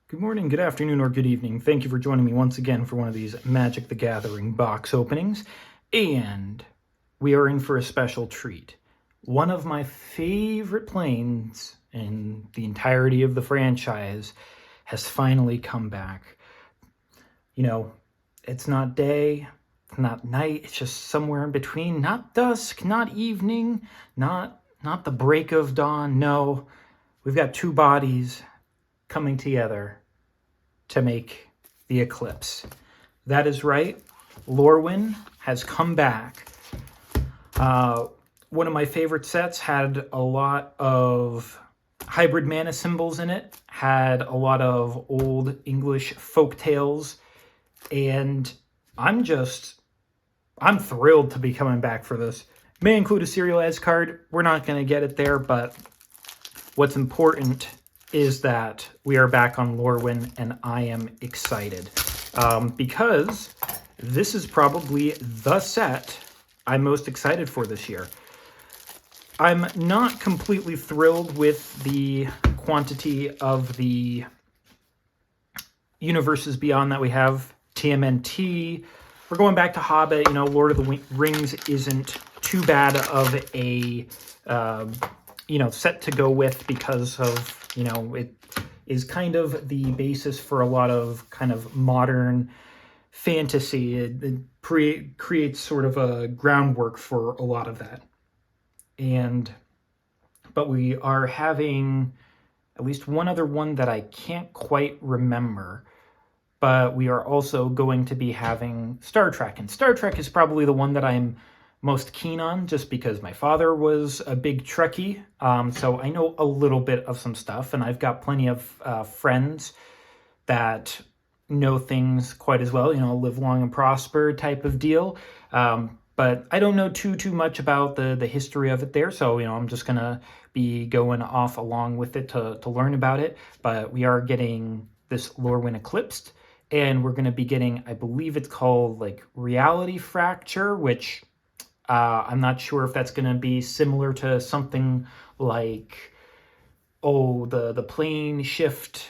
Good morning, good afternoon, or good evening. Thank you for joining me once again for one of these Magic the Gathering box openings. And we are in for a special treat. One of my favorite planes in the entirety of the franchise has finally come back. You know, it's not day, not night, it's just somewhere in between. Not dusk, not evening, not the break of dawn. No, we've got two bodies coming together to make the eclipse. That is right, Lorwyn has come back. One of my favorite sets had a lot of hybrid mana symbols in it, had a lot of old English folk tales, and I'm thrilled to be coming back for this. May include a serial as card. We're not going to get it there, but what's important is that we are back on Lorwyn, and I am excited because this is probably the set I'm most excited for this year. I'm not completely thrilled with the quantity of the universes beyond that we have. TMNT, we're going back to Hobbit. Lord of the Rings isn't too bad of a set to go with because of it is kind of the basis for a lot of kind of modern fantasy. It creates sort of a groundwork for a lot of that. But we are having at least one other one that I can't quite remember. But we are also going to be having Star Trek. And Star Trek is probably the one that I'm most keen on, just because my father was a big Trekkie, so I know a little bit of some stuff, and I've got plenty of friends that know things quite as well, live long and prosper type of deal, but I don't know too much about the history of it there, so I'm just gonna be going off along with it to learn about it. But we are getting this Lorwyn Eclipsed, and we're going to be getting, I believe it's called like Reality Fracture, which I'm not sure if that's going to be similar to something like, the plane shift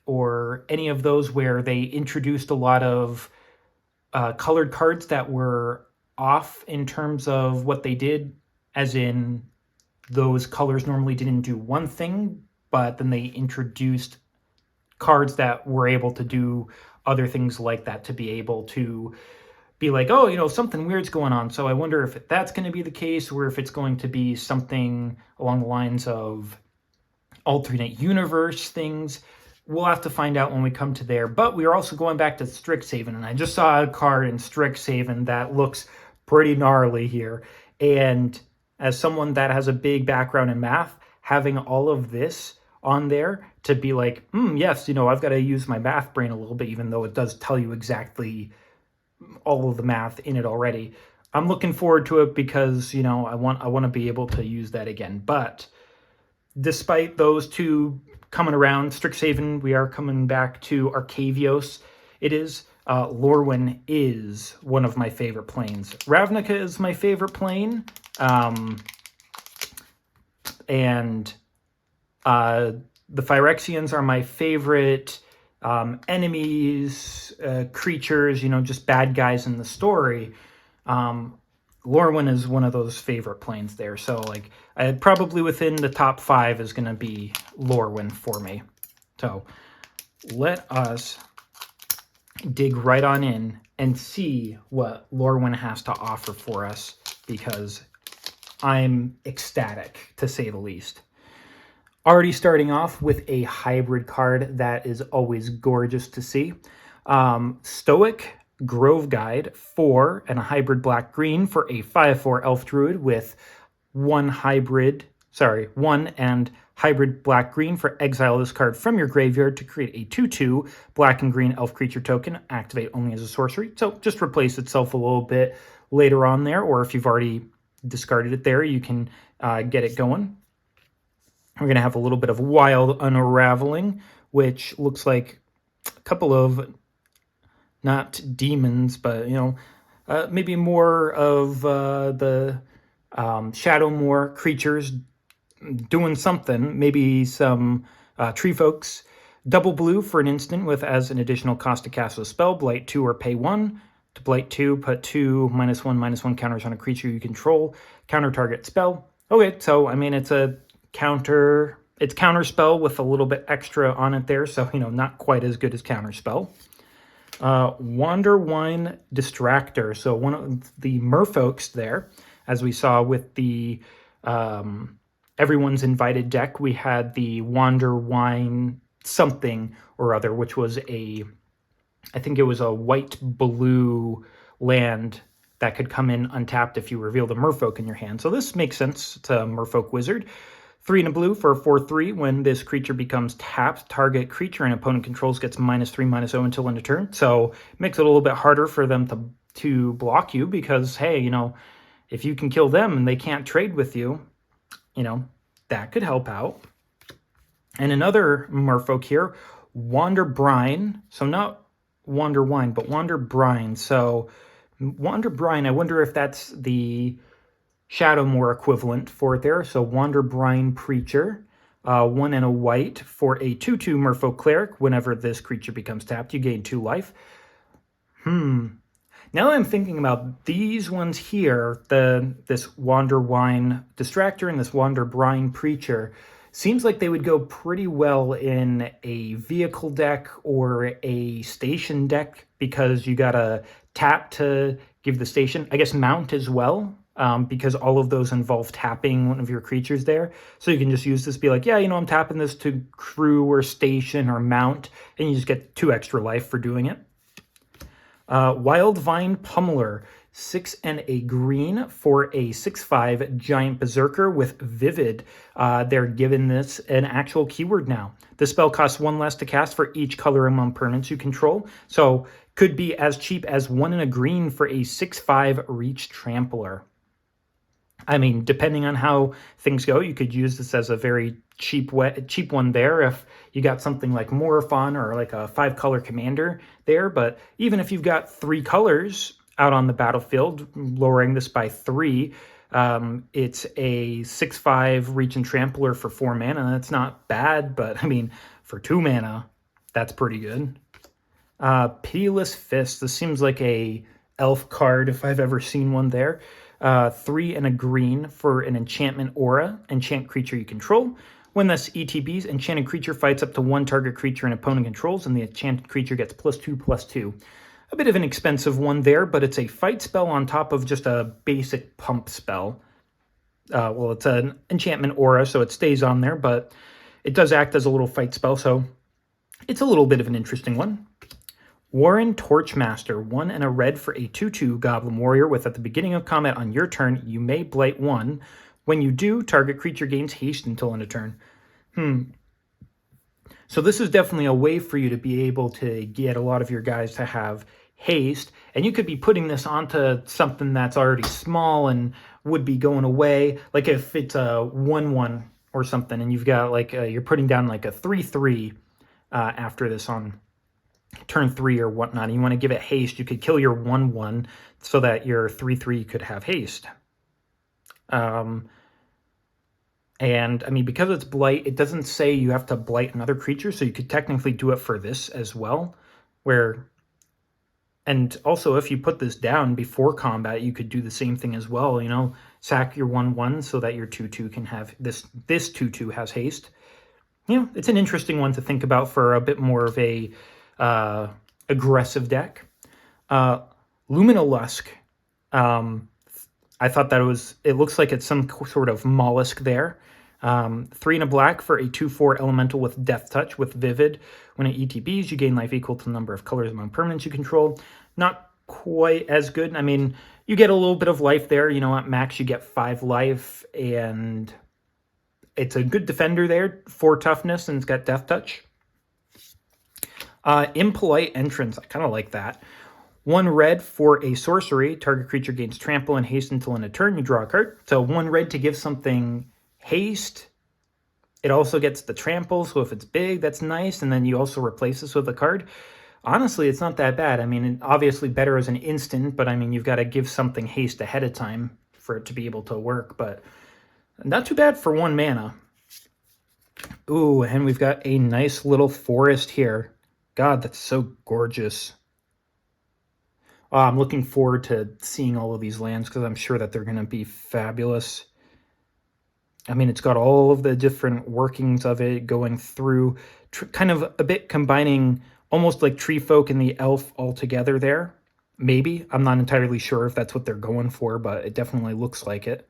or any of those where they introduced a lot of colored cards that were off in terms of what they did, as in those colors normally didn't do one thing, but then they introduced cards that were able to do other things like that, to be able to be like, something weird's going on. So I wonder if that's going to be the case, or if it's going to be something along the lines of alternate universe things. We'll have to find out when we come to there. But we are also going back to Strixhaven, and I just saw a card in Strixhaven that looks pretty gnarly here. And as someone that has a big background in math, having all of this on there to be like, yes, I've got to use my math brain a little bit, even though it does tell you exactly all of the math in it already. I'm looking forward to it because, I want to be able to use that again. But despite those two coming around, Strixhaven, we are coming back to Arcavios. It is. Lorwyn is one of my favorite planes. Ravnica is my favorite plane. And the Phyrexians are my favorite enemies, creatures, just bad guys in the story. Lorwyn is one of those favorite planes there. So, probably within the top 5 is going to be Lorwyn for me. So, let us dig right on in and see what Lorwyn has to offer for us, because I'm ecstatic, to say the least. Already starting off with a hybrid card that is always gorgeous to see. Stoic Grove Guide 4 and a hybrid black-green for a 5/4 elf druid with one and hybrid black-green for exile this card from your graveyard to create a 2/2 black and green elf creature token. Activate only as a sorcery. So just replace itself a little bit later on there, or if you've already discarded it there, you can get it going. We're going to have a little bit of Wild Unraveling, which looks like a couple of, not demons, but, maybe more of the Shadowmoor creatures doing something. Maybe some tree folks Double blue for an instant with as an additional cost to cast a spell, blight 2 or pay 1. To blight 2, put 2 -1/-1 counters on a creature you control. Counter target spell. Okay, so I mean it's a counter spell with a little bit extra on it there, so not quite as good as counter spell. Wanderwine Distractor. So one of the merfolks there, as we saw with the Everyone's Invited deck, we had the Wanderwine something or other, which was I think it was a white-blue land that could come in untapped if you revealed a merfolk in your hand. So this makes sense. It's a merfolk wizard. 3 and a blue for a 4/3. When this creature becomes tapped, target creature and opponent controls gets -3/-0 until end of turn. So it makes it a little bit harder for them to block you because, hey, if you can kill them and they can't trade with you, that could help out. And another merfolk here, Wanderbrine. So not Wanderwine, but Wanderbrine. So Wanderbrine, I wonder if that's the Shadowmoor equivalent for it there. So Wanderbrine Preacher, 1 and a white for a 2/2 merfolk cleric. Whenever this creature becomes tapped, you gain 2 life. Now that I'm thinking about these ones here, this Wanderwine Distractor and this Wanderbrine Preacher, seems like they would go pretty well in a vehicle deck or a station deck because you gotta tap to give the station. I guess mount as well, because all of those involve tapping one of your creatures there. So you can just use this, be like, yeah, I'm tapping this to crew or station or mount, and you just get 2 extra life for doing it. Wildvine Pummeler, 6 and a green for a 6/5 giant berserker with Vivid. They're given this an actual keyword now. The spell costs 1 less to cast for each color among permanents you control. So could be as cheap as 1 and a green for a 6/5 reach trampler. I mean, depending on how things go, you could use this as a very cheap one there if you got something like Morophon or like a 5-color commander there. But even if you've got 3 colors out on the battlefield, lowering this by 3, it's a 6/5 reach and trampler for 4 mana. That's not bad, but I mean, for 2 mana, that's pretty good. Pitiless Fist. This seems like a elf card if I've ever seen one there. 3 and a green for an enchantment aura. Enchant creature you control. When this ETBs, enchanted creature fights up to 1 target creature an opponent controls, and the enchanted creature gets +2/+2. A bit of an expensive one there, but it's a fight spell on top of just a basic pump spell. Well, it's an enchantment aura, so it stays on there, but it does act as a little fight spell, so it's a little bit of an interesting one. Warren Torchmaster, 1 and a red for a 2/2 Goblin Warrior with at the beginning of combat on your turn, you may blight 1. When you do, target creature gains haste until end of turn. So this is definitely a way for you to be able to get a lot of your guys to have haste, and you could be putting this onto something that's already small and would be going away. Like if it's a 1/1 or something, and you've got like you're putting down like a 3/3 after this on turn 3 or whatnot, and you want to give it haste, you could kill your 1/1 so that your 3/3 could have haste. And I mean, because it's blight, it doesn't say you have to blight another creature, so you could technically do it for this as well. And also if you put this down before combat, you could do the same thing as well. Sack your 1/1 so that your 2/2 can have this 2/2 has haste. It's an interesting one to think about for a bit more of a aggressive deck. Luminolusk. I thought that it looks like it's some sort of mollusk there. 3 and a black for a 2/4 elemental with Death Touch with Vivid. When it ETBs, you gain life equal to the number of colors among permanents you control. Not quite as good. I mean, you get a little bit of life there. At max you get 5 life, and it's a good defender there, 4 toughness, and it's got Death Touch. Impolite Entrance. I kind of like that. 1 red for a sorcery. Target creature gains trample and haste until end of turn. You draw a card. So 1 red to give something haste. It also gets the trample, so if it's big, that's nice. And then you also replace this with a card. Honestly, it's not that bad. I mean, obviously better as an instant, but I mean, you've got to give something haste ahead of time for it to be able to work. But not too bad for 1 mana. Ooh, and we've got a nice little forest here. God, that's so gorgeous. I'm looking forward to seeing all of these lands because I'm sure that they're going to be fabulous. I mean, it's got all of the different workings of it going through, kind of a bit combining almost like tree folk and the elf all together there. Maybe. I'm not entirely sure if that's what they're going for, but it definitely looks like it.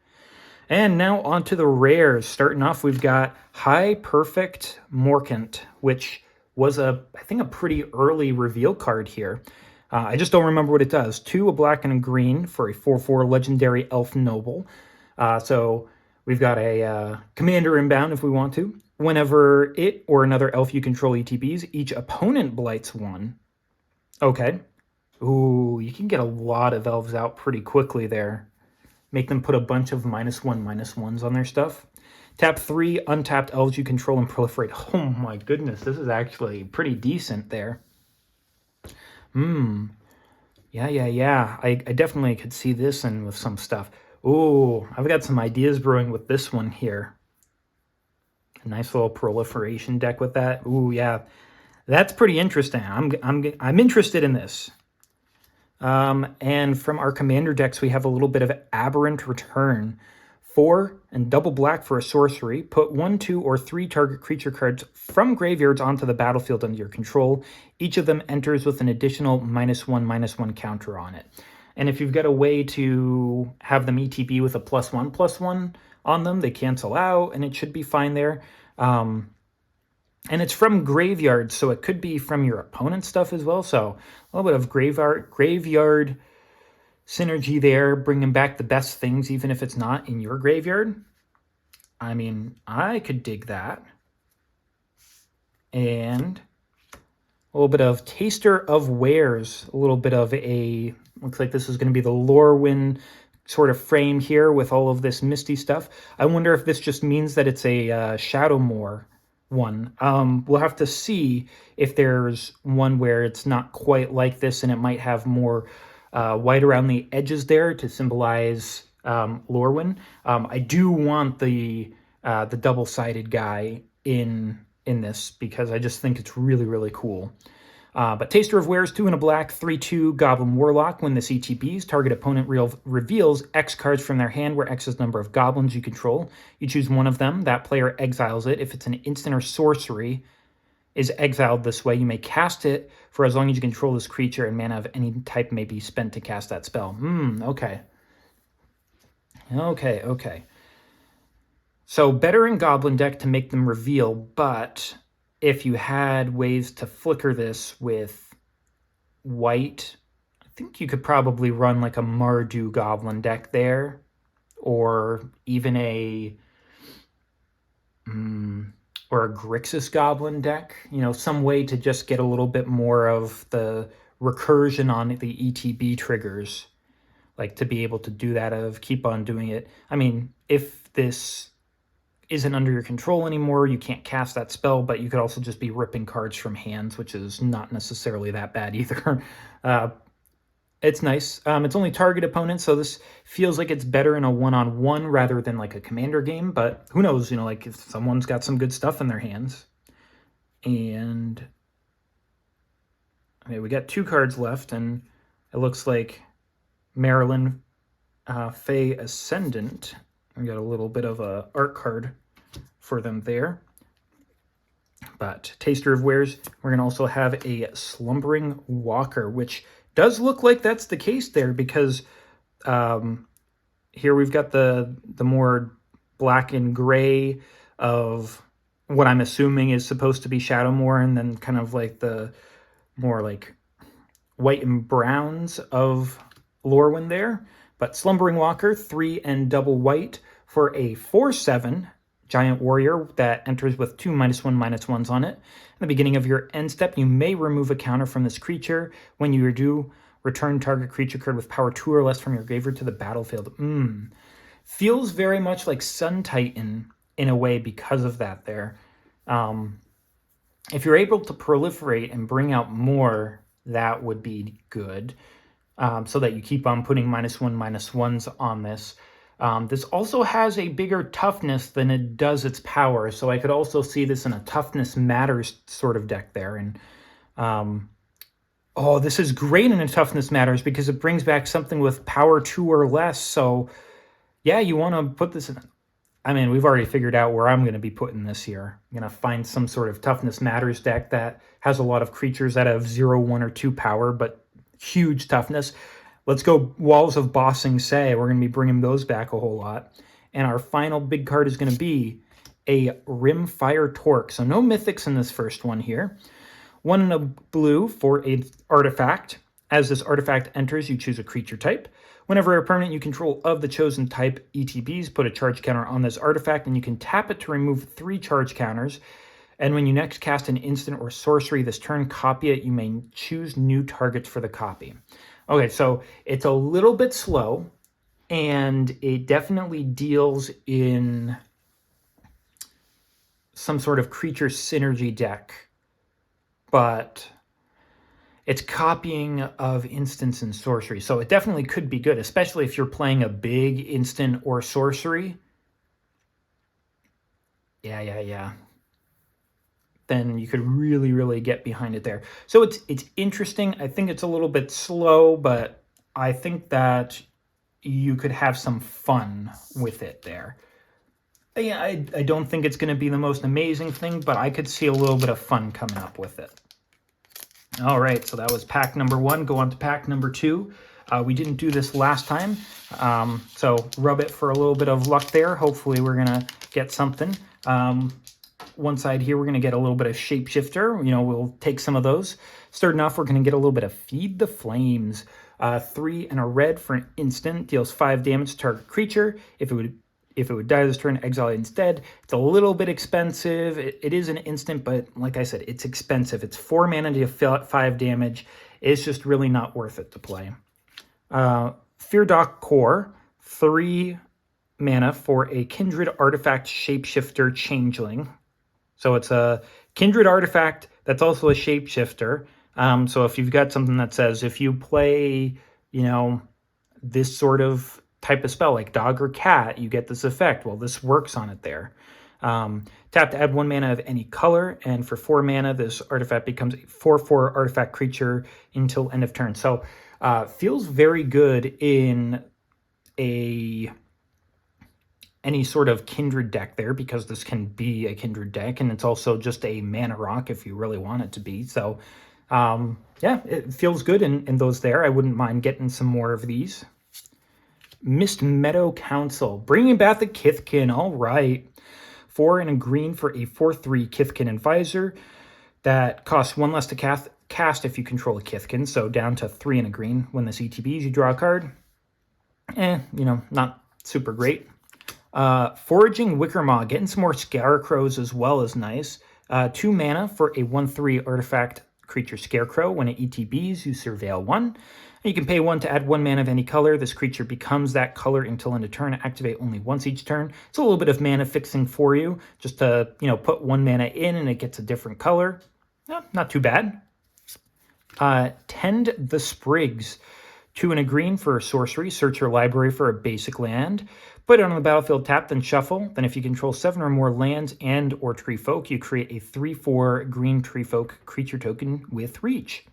And now on to the rares. Starting off, we've got High Perfect Morkant, which was I think a pretty early reveal card here. I just don't remember what it does. 2, a black and a green for a 4/4 legendary elf noble. So we've got a commander inbound if we want to. Whenever it or another elf you control ETBs, each opponent blights 1. Okay. Ooh, you can get a lot of elves out pretty quickly there. Make them put a bunch of -1/-1s on their stuff. Tap 3 untapped elves you control and proliferate. Oh my goodness, this is actually pretty decent there. Yeah. I definitely could see this in with some stuff. Ooh, I've got some ideas brewing with this one here. A nice little proliferation deck with that. Ooh, yeah. That's pretty interesting. I'm interested in this. And from our commander decks, we have a little bit of Aberrant Return. 4 and double black for a sorcery. Put 1, 2, or 3 target creature cards from graveyards onto the battlefield under your control. Each of them enters with an additional -1/-1 counter on it. And if you've got a way to have them ETB with a +1/+1 on them, they cancel out, and it should be fine there. And it's from graveyard, so it could be from your opponent's stuff as well. So a little bit of graveyard synergy there, bringing back the best things, even if it's not in your graveyard. I mean, I could dig that. And a little bit of Taster of Wares, a little bit of a, looks like this is going to be the Lorwyn sort of frame here with all of this misty stuff. I wonder if this just means that it's a Shadowmoor one. We'll have to see if there's one where it's not quite like this and it might have more white around the edges there to symbolize Lorwyn. I do want the double-sided guy in this because I just think it's really, really cool. But Taster of Wares, 2 and a black, 3/2 Goblin Warlock. When this ETBs, target opponent reveals X cards from their hand, where X is the number of goblins you control. You choose one of them. That player exiles it. If it's an instant or sorcery, is exiled this way. You may cast it for as long as you control this creature, and mana of any type may be spent to cast that spell. Okay. So better in Goblin deck to make them reveal, but if you had ways to flicker this with white, I think you could probably run like a Mardu Goblin deck there, or even a Grixis Goblin deck, some way to just get a little bit more of the recursion on the ETB triggers, like to be able to do that, of keep on doing it. I mean, if this isn't under your control anymore, you can't cast that spell, but you could also just be ripping cards from hands, which is not necessarily that bad either. It's nice. It's only target opponents, so this feels like it's better in a one-on-one rather than like a commander game, but who knows, like if someone's got some good stuff in their hands. And okay, we got 2 cards left, and it looks like Marilyn Fey Ascendant. We got a little bit of a art card for them there. But Taster of Wares, we're going to also have a Slumbering Walker, which does look like that's the case there, because here we've got the more black and gray of what I'm assuming is supposed to be Shadowmoor, and then kind of like the more like white and browns of Lorwyn there. But Slumbering Walker, 3 and double white for a 4/7 giant warrior that enters with 2 -1/-1s on it. At the beginning of your end step, you may remove a counter from this creature. When you do, return target creature card with power 2 or less from your graveyard to the battlefield. Feels very much like Sun Titan in a way because of that there. If you're able to proliferate and bring out more, that would be good. So that you keep on putting -1/-1s on this. This also has a bigger toughness than it does its power, so I could also see this in a toughness matters sort of deck there. And oh, this is great in a toughness matters because it brings back something with power 2 or less. So yeah, you want to put this in. I mean, we've already figured out where I'm going to be putting this here. I'm going to find some sort of toughness matters deck that has a lot of creatures that have 0, 1, or 2 power, but huge toughness. Let's go Walls of Bossing Say. We're going to be bringing those back a whole lot. And our final big card is going to be a Rimfire Torque. So no mythics in this first one here. 1 and a blue for an artifact. As this artifact enters, you choose a creature type. Whenever a permanent you control of the chosen type ETBs, put a charge counter on this artifact, and you can tap it to remove 3 charge counters. And when you next cast an instant or sorcery this turn, copy it. You may choose new targets for the copy. Okay, so it's a little bit slow, and it definitely deals in some sort of creature synergy deck, but it's copying of instants and sorcery. So it definitely could be good, especially if you're playing a big instant or sorcery. Yeah. Then you could really, really get behind it there. So it's interesting. I think it's a little bit slow, but I think that you could have some fun with it there. Yeah, I don't think it's going to be the most amazing thing, but I could see a little bit of fun coming up with it. All right, so that was pack number 1. Go on to pack number 2. We didn't do this last time, so rub it for a little bit of luck there. Hopefully we're going to get something. One side here, we're going to get a little bit of Shapeshifter. We'll take some of those. Starting off, we're going to get a little bit of Feed the Flames. 3 and a red for an instant. Deals 5 damage to target creature. If it would die this turn, exile it instead. It's a little bit expensive. It is an instant, but like I said, it's expensive. It's 4 mana to 5 damage. It's just really not worth it to play. Feardock Core, 3 mana for a kindred artifact shapeshifter changeling. So it's a kindred artifact that's also a shapeshifter. So if you've got something that says if you play, this sort of type of spell like dog or cat, you get this effect. Well, this works on it there. Tap to add 1 mana of any color, and for 4 mana, this artifact becomes a 4/4 artifact creature until end of turn. So feels very good in any sort of kindred deck there, because this can be a kindred deck, and it's also just a mana rock if you really want it to be. So yeah, it feels good in those there. I wouldn't mind getting some more of these. Mist Meadow Council, bringing back the Kithkin. All right. 4 and a green for a 4/3 Kithkin Advisor that costs 1 less to cast if you control a Kithkin. So down to 3 and a green. When this ETBs, you draw a card. Not super great. Foraging Wickermaw, getting some more Scarecrows as well is nice. 2 mana for a 1/3 artifact creature Scarecrow. When it ETBs, you surveil 1. You can pay 1 to add 1 mana of any color. This creature becomes that color until end of turn. Activate only once each turn. It's a little bit of mana fixing for you, just to put 1 mana in and it gets a different color. Not too bad. Tend the Sprigs. 2 and a green for a sorcery. Search your library for a basic land. Put it on the battlefield tapped and shuffle. Then if you control 7 or more lands and or tree folk, you create a 3/4 green tree folk creature token with reach.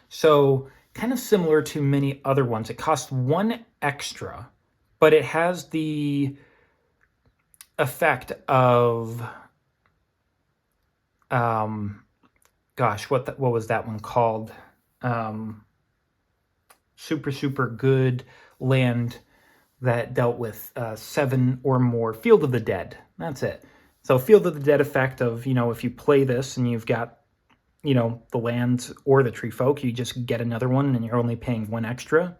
So kind of similar to many other ones. It costs 1 extra, but it has the effect of, what was that one called? Super good land that dealt with 7 or more. Field of the Dead. That's it. So Field of the Dead effect of, if you play this and you've got the lands or the tree folk, you just get another one and you're only paying 1 extra.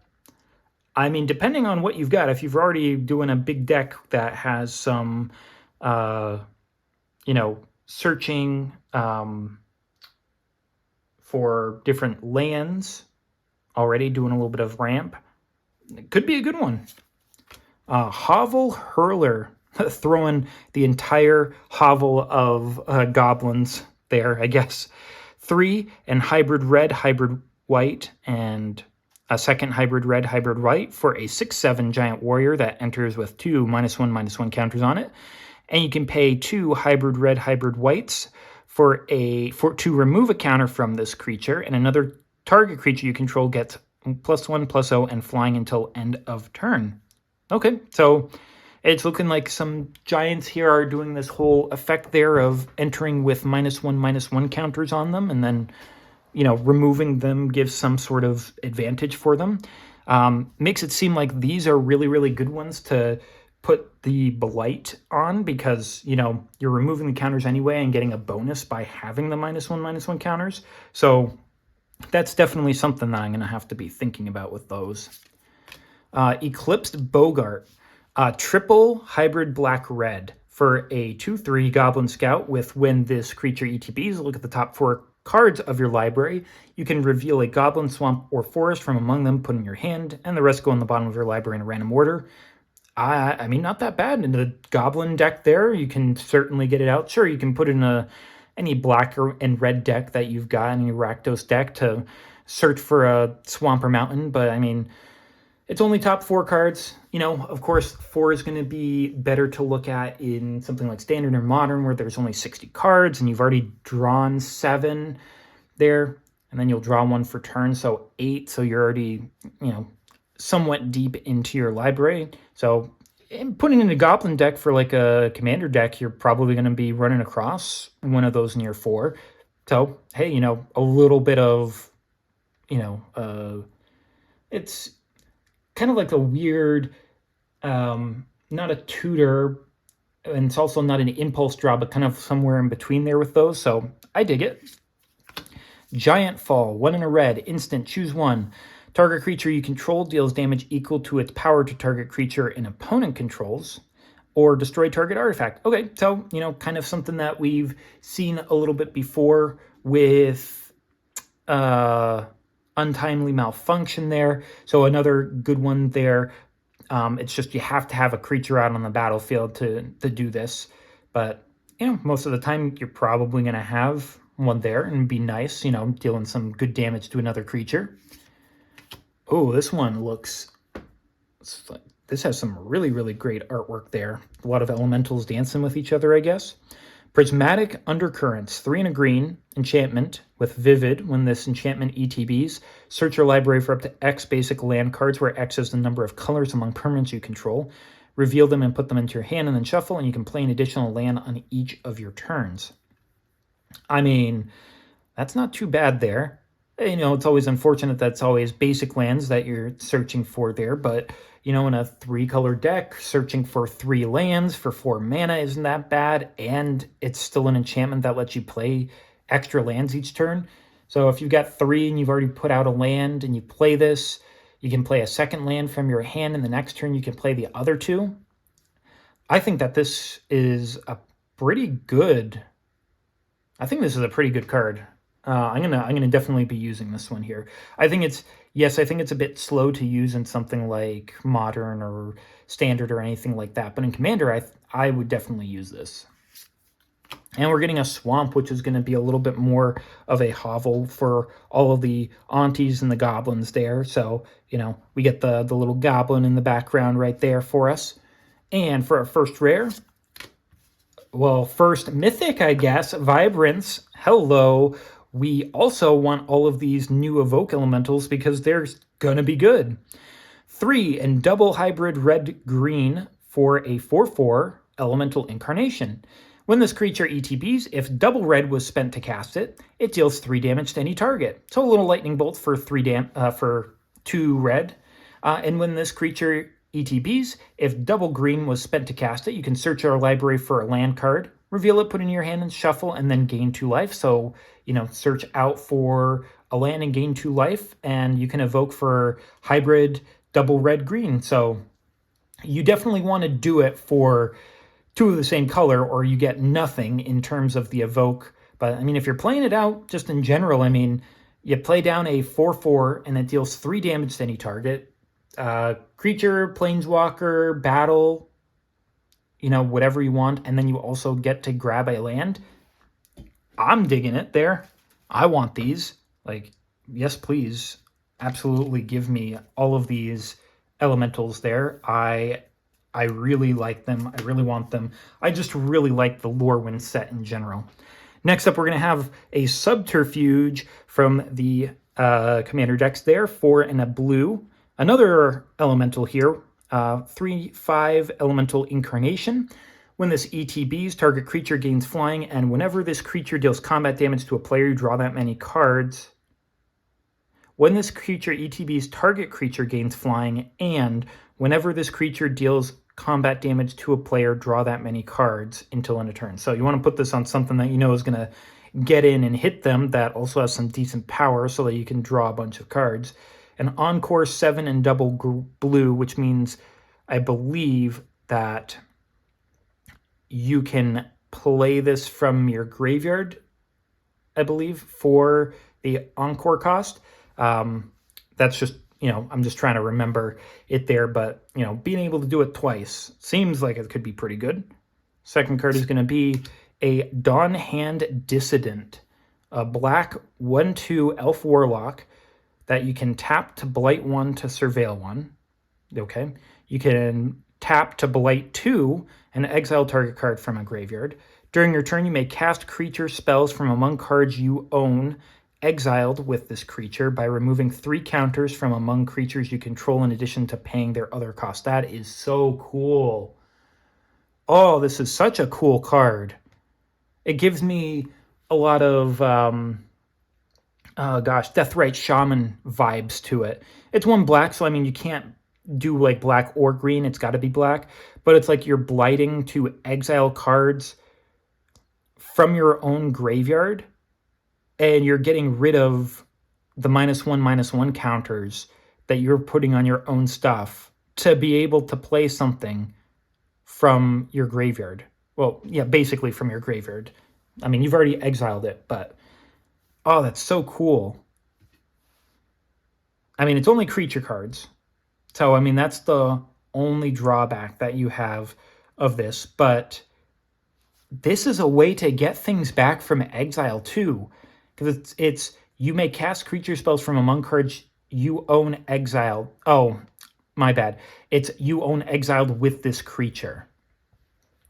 I mean, depending on what you've got, if you've already doing a big deck that has some, searching for different lands, already doing a little bit of ramp, it could be a good one. Hovel Hurler, throwing the entire hovel of goblins there, I guess. 3 and hybrid red, hybrid white, and a second hybrid red, hybrid white for a 6/7 giant warrior that enters with 2 -1/-1 counters on it. And you can pay 2 hybrid red, hybrid whites to remove a counter from this creature, and another target creature you control gets +1/+0 and flying until end of turn. Okay, so it's looking like some giants here are doing this whole effect there of entering with -1/-1 counters on them, and then, removing them gives some sort of advantage for them. Makes it seem like these are really, really good ones to put the Blight on because, you're removing the counters anyway and getting a bonus by having the -1/-1 counters. So that's definitely something that I'm going to have to be thinking about with those. Eclipsed Bogart. Triple hybrid black-red for a 2/3 Goblin Scout with when this creature ETBs, look at the top 4 cards of your library. You can reveal a Goblin, Swamp, or Forest from among them, put in your hand, and the rest go on the bottom of your library in a random order. I mean, not that bad. In the Goblin deck there, you can certainly get it out. Sure, you can put in any black and red deck that you've got, any Rakdos deck to search for a Swamp or Mountain, but I mean, it's only top 4 cards. Of course, 4 is going to be better to look at in something like Standard or Modern where there's only 60 cards and you've already drawn 7 there, and then you'll draw 1 for turn, so 8, so you're already, somewhat deep into your library. So putting in a Goblin deck for like a Commander deck, you're probably going to be running across one of those in your 4. So, hey, a little bit of, it's kind of like a weird, not a tutor, and it's also not an impulse draw, but kind of somewhere in between there with those. So I dig it. Giant Fall, 1 and a red, instant, choose 1. Target creature you control deals damage equal to its power to target creature an opponent controls, or destroy target artifact. Okay, so, kind of something that we've seen a little bit before with Untimely Malfunction there. So another good one there. It's just you have to have a creature out on the battlefield to do this. But, most of the time you're probably going to have one there and be nice, dealing some good damage to another creature. Oh, this one looks... This has some really, really great artwork there. A lot of elementals dancing with each other, I guess. Prismatic Undercurrents, 3 and a green, enchantment with Vivid. When this enchantment ETBs, search your library for up to X basic land cards, where X is the number of colors among permanents you control. Reveal them and put them into your hand and then shuffle, and you can play an additional land on each of your turns. I mean, that's not too bad there. It's always unfortunate that's always basic lands that you're searching for there, but, in a 3-color deck, searching for 3 lands for 4 mana isn't that bad, and it's still an enchantment that lets you play extra lands each turn. So if you've got 3 and you've already put out a land and you play this, you can play a second land from your hand, and the next turn you can play the other 2. I think that this is a pretty good... I think this is a pretty good card. I'm gonna definitely be using this one here. I think it's a bit slow to use in something like Modern or Standard or anything like that. But in Commander, I would definitely use this. And we're getting a Swamp, which is going to be a little bit more of a hovel for all of the aunties and the goblins there. So, we get the little goblin in the background right there for us. And for our first rare, first mythic, I guess, Vibrance. Hello. We also want all of these new evoke elementals because they're going to be good. 3 and double hybrid red-green for a 4/4 elemental incarnation. When this creature ETBs, if double red was spent to cast it, it deals 3 damage to any target. So a little lightning bolt for 2 red. And when this creature ETBs, if double green was spent to cast it, you can search our library for a land card, reveal it, put it in your hand, and shuffle, and then gain 2 life. So, search out for a land and gain 2 life, and you can evoke for hybrid double red-green. So you definitely want to do it for 2 of the same color, or you get nothing in terms of the evoke. But, I mean, if you're playing it out just in general, I mean, you play down a 4/4, and it deals 3 damage to any target. Creature, planeswalker, battle, whatever you want, and then you also get to grab a land. I'm digging it there. I want these. Like, yes, please. absolutely give me all of these elementals there. I really like them. I really want them. I just really like the Lorwyn set in general. Next up, we're going to have a Subterfuge from the Commander decks there, 4 and a blue. Another elemental here, 3/5 elemental incarnation. When this ETBs, target creature gains flying, and whenever this creature deals combat damage to a player, you draw that many cards. When this creature ETBs, target creature gains flying, and whenever this creature deals combat damage to a player, draw that many cards until end of turn. So you want to put this on something that you know is going to get in and hit them, that also has some decent power so that you can draw a bunch of cards. An Encore 7 and double blue, which means I believe that you can play this from your graveyard, I believe, for the Encore cost. That's just, I'm just trying to remember it there, but, being able to do it twice seems like it could be pretty good. Second card is going to be a Dawn Hand Dissident, a black 1/2 Elf Warlock that you can tap to Blight 1 to Surveil 1. Okay. You can tap to Blight 2 and exile target card from a graveyard. During your turn, you may cast creature spells from among cards you own exiled with this creature by removing 3 counters from among creatures you control in addition to paying their other cost. That is so cool. Oh, this is such a cool card. It gives me a lot of, Deathrite Shaman vibes to it. It's 1 black, so I mean, you can't do like black or green. It's got to be black. But it's like you're blighting to exile cards from your own graveyard, and you're getting rid of the -1/-1 counters that you're putting on your own stuff to be able to play something from your graveyard. Well, yeah, basically from your graveyard. I mean, you've already exiled it, but oh, that's so cool. I mean, it's only creature cards. So, I mean, that's the only drawback that you have of this. But this is a way to get things back from exile, too. Because it's you may cast creature spells from among cards you own exiled. Oh, my bad. It's you own exiled with this creature.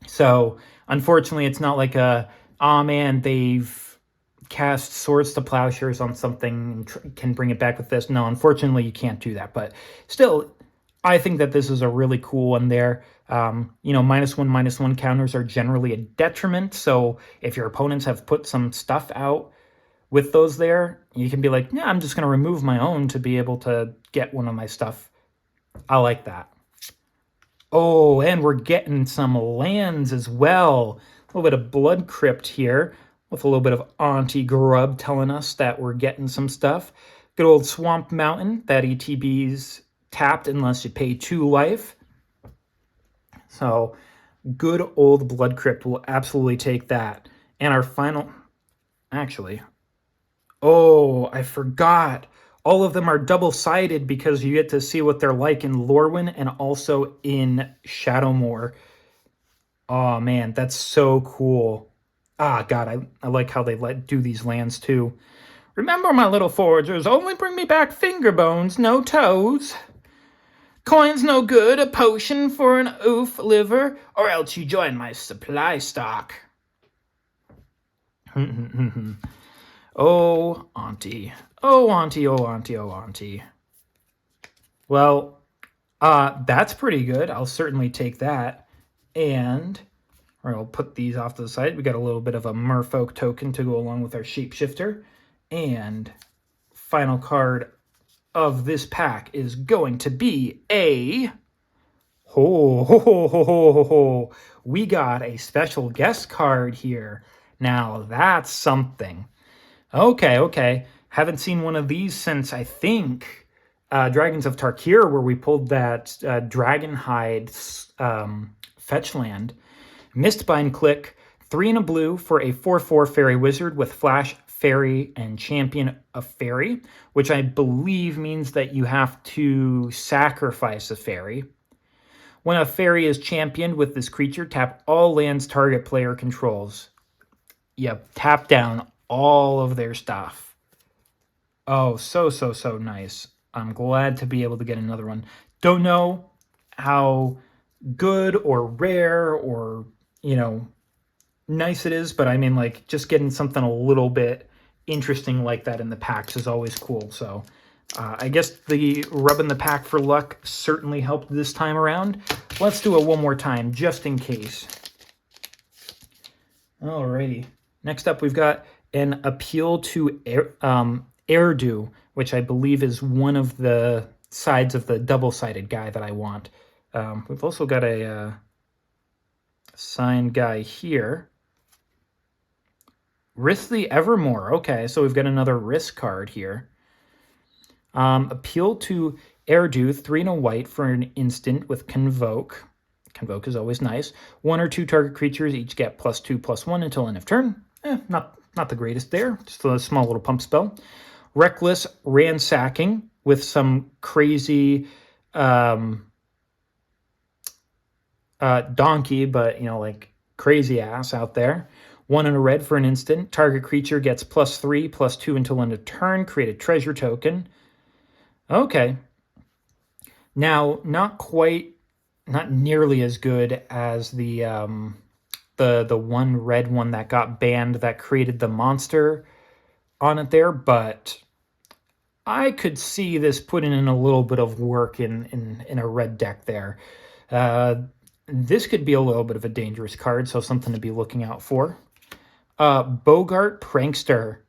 So, unfortunately, it's not like oh man, they've cast Swords to Plowshares on something and can bring it back with this. No, unfortunately, you can't do that. But still, I think that this is a really cool one there. -1/-1 counters are generally a detriment. So if your opponents have put some stuff out with those there, you can be like, yeah, I'm just going to remove my own to be able to get one of my stuff. I like that. Oh, and we're getting some lands as well. A little bit of Blood Crypt here with a little bit of Auntie Grub telling us that we're getting some stuff. Good old Swamp Mountain, that ETB's tapped unless you pay 2 life. So good old Blood Crypt will absolutely take that. And our final... Actually... Oh, I forgot. All of them are double-sided because you get to see what they're like in Lorwyn and also in Shadowmoor. Oh, man, that's so cool. Ah, God, I like how they do these lands, too. Remember, my little foragers, only bring me back finger bones, no toes. Coin's no good, a potion for an oof liver, or else you join my supply stock. Oh, Auntie. Oh, Auntie, oh, Auntie, oh, Auntie. Well, that's pretty good. I'll certainly take that. And we'll put these off to the side. We got a little bit of a Merfolk token to go along with our Shapeshifter. And final card of this pack is going to be a... We got a special guest card here. Now, that's something. Okay. Haven't seen one of these since, I think, Dragons of Tarkir, where we pulled that Dragonhide fetch land. Mistbind Click, 3 and a blue for a 4/4 Fairy Wizard with Flash, Fairy, and Champion a Fairy, which I believe means that you have to sacrifice a fairy. When a fairy is championed with this creature, tap all lands target player controls. Yep, tap down all of their stuff. Oh, so nice. I'm glad to be able to get another one. Don't know how good or rare or, nice it is, but I mean, like, just getting something a little bit interesting like that in the packs is always cool. So I guess the rubbing the pack for luck certainly helped this time around. Let's do it one more time, just in case. Alrighty. Next up, we've got an Appeal to Erdu, which I believe is one of the sides of the double-sided guy that I want. We've also got a signed guy here. Risk the Evermore. Okay, so we've got another risk card here. Appeal to Erdu, 3 and a white for an instant with Convoke. Convoke is always nice. 1 or 2 target creatures each get +2/+1 until end of turn. Not the greatest there. Just a small little pump spell. Reckless Ransacking with some crazy donkey, but, like crazy ass out there. 1 and a red for an instant. Target creature gets +3/+2 until end of turn. Create a treasure token. Okay. Now, not nearly as good as the one red one that got banned that created the monster on it there, but I could see this putting in a little bit of work in a red deck there. This could be a little bit of a dangerous card, so something to be looking out for. Bogart Prankster.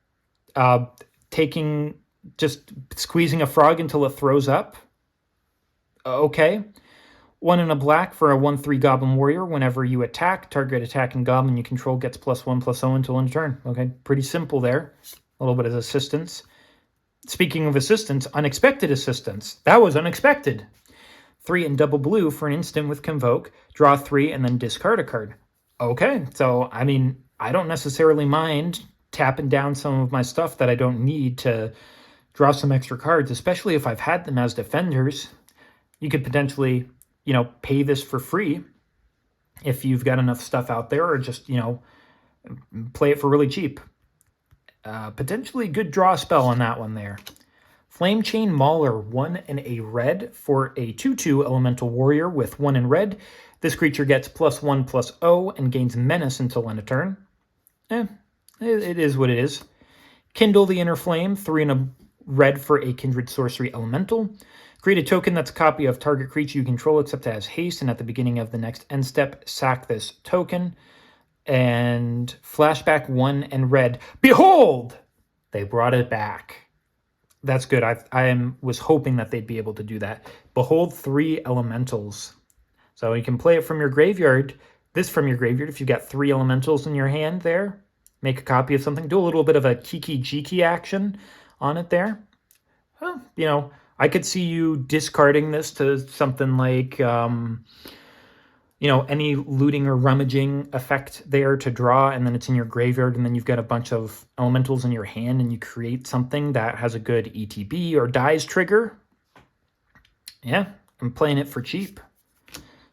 Just squeezing a frog until it throws up. Okay. 1 and a black for a 1/3 Goblin Warrior. Whenever you attack, target attacking goblin you control gets +1/+0 until end of turn. Okay, pretty simple there. A little bit of assistance. Speaking of assistance, unexpected assistance. That was unexpected. 3 and double blue for an instant with Convoke. Draw 3 and then discard a card. Okay, so, I mean, I don't necessarily mind tapping down some of my stuff that I don't need to draw some extra cards, especially if I've had them as defenders. You could potentially, pay this for free if you've got enough stuff out there, or just, play it for really cheap. Potentially good draw spell on that one there. Flame Chain Mauler, 1 and a red for a 2/2 elemental warrior with 1 in red. This creature gets +1/+0 and gains menace until end of turn. It is what it is. Kindle the Inner Flame, 3 and a red for a kindred sorcery elemental. Create a token that's a copy of target creature you control except it has haste, and at the beginning of the next end step, sack this token. And flashback 1 and red. Behold! They brought it back. That's good. I was hoping that they'd be able to do that. Behold 3 elementals. So you can play it from your graveyard. This from your graveyard if you've got 3 elementals in your hand there. Make a copy of something. Do a little bit of a kiki-jiki action on it there. Well, I could see you discarding this to something like, any looting or rummaging effect there to draw, and then it's in your graveyard, and then you've got a bunch of elementals in your hand, and you create something that has a good ETB or dies trigger. Yeah, I'm playing it for cheap.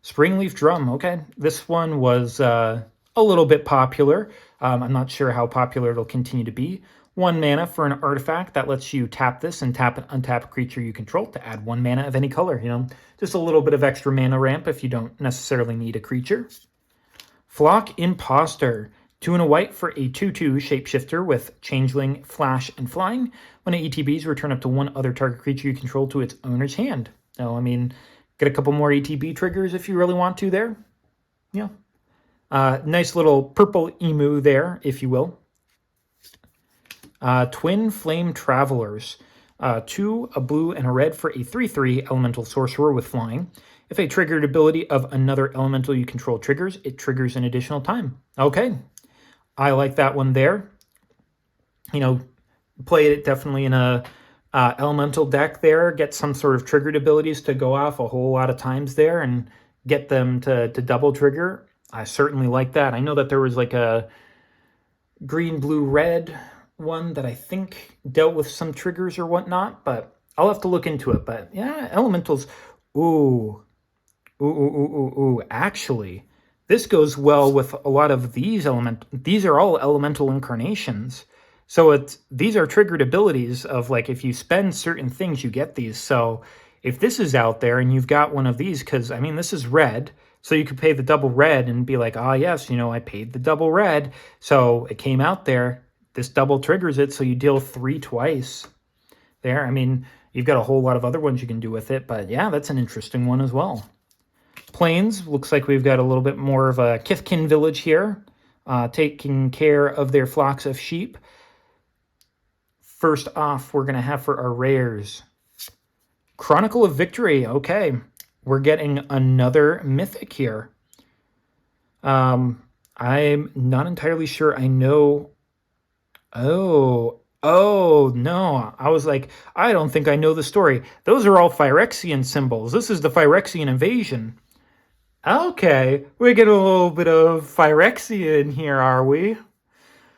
Springleaf Drum, okay. This one was a little bit popular. I'm not sure how popular it'll continue to be. 1 mana for an artifact that lets you tap this and tap an untapped creature you control to add 1 mana of any color. Just a little bit of extra mana ramp if you don't necessarily need a creature. Flock Imposter, 2 and a white for a 2/2 shapeshifter with changeling, flash, and flying. When it ETBs, return up to 1 other target creature you control to its owner's hand. So, get a couple more ETB triggers if you really want to there. Yeah. Nice little purple emu there, if you will. Twin Flame Travelers, 2, a blue, and a red for a 3/3 elemental sorcerer with flying. If a triggered ability of another elemental you control triggers, it triggers an additional time. Okay, I like that one there. Play it definitely in a elemental deck there. Get some sort of triggered abilities to go off a whole lot of times there and get them to double trigger. I certainly like that. I know that there was like a green, blue, red one that I think dealt with some triggers or whatnot, but I'll have to look into it. But yeah, elementals. Ooh. Actually, this goes well with a lot of these These are all elemental incarnations. So these are triggered abilities of like if you spend certain things, you get these. So if this is out there and you've got one of these, because I mean, this is red, so you could pay the double red and be like, ah, yes, you know, I paid the double red. So it came out there. This double triggers it, so you deal 3 twice there. I mean, you've got a whole lot of other ones you can do with it, but yeah, that's an interesting one as well. Plains, looks like we've got a little bit more of a Kithkin village here, taking care of their flocks of sheep. First off, we're going to have for our rares, Chronicle of Victory. Okay, we're getting another mythic here. I'm not entirely sure I know. Oh, no. I was like, I don't think I know the story. Those are all Phyrexian symbols. This is the Phyrexian Invasion. Okay, we get a little bit of Phyrexian here, are we?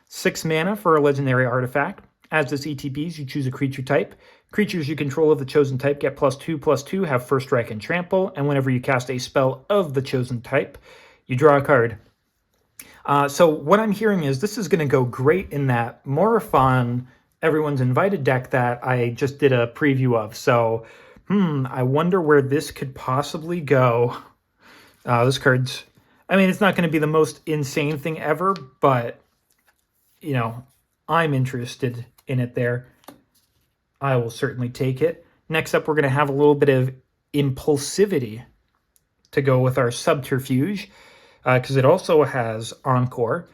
6 mana for a legendary artifact. As this ETBs, you choose a creature type. Creatures you control of the chosen type get +2/+2, have first strike and trample, and whenever you cast a spell of the chosen type, you draw a card. So what I'm hearing is this is going to go great in that Morophon Everyone's Invited deck that I just did a preview of. So, I wonder where this could possibly go. This card's, I mean, it's not going to be the most insane thing ever, but, you know, I'm interested in it there. I will certainly take it. Next up, we're going to have a little bit of Impulsivity to go with our Subterfuge, because it also has Encore.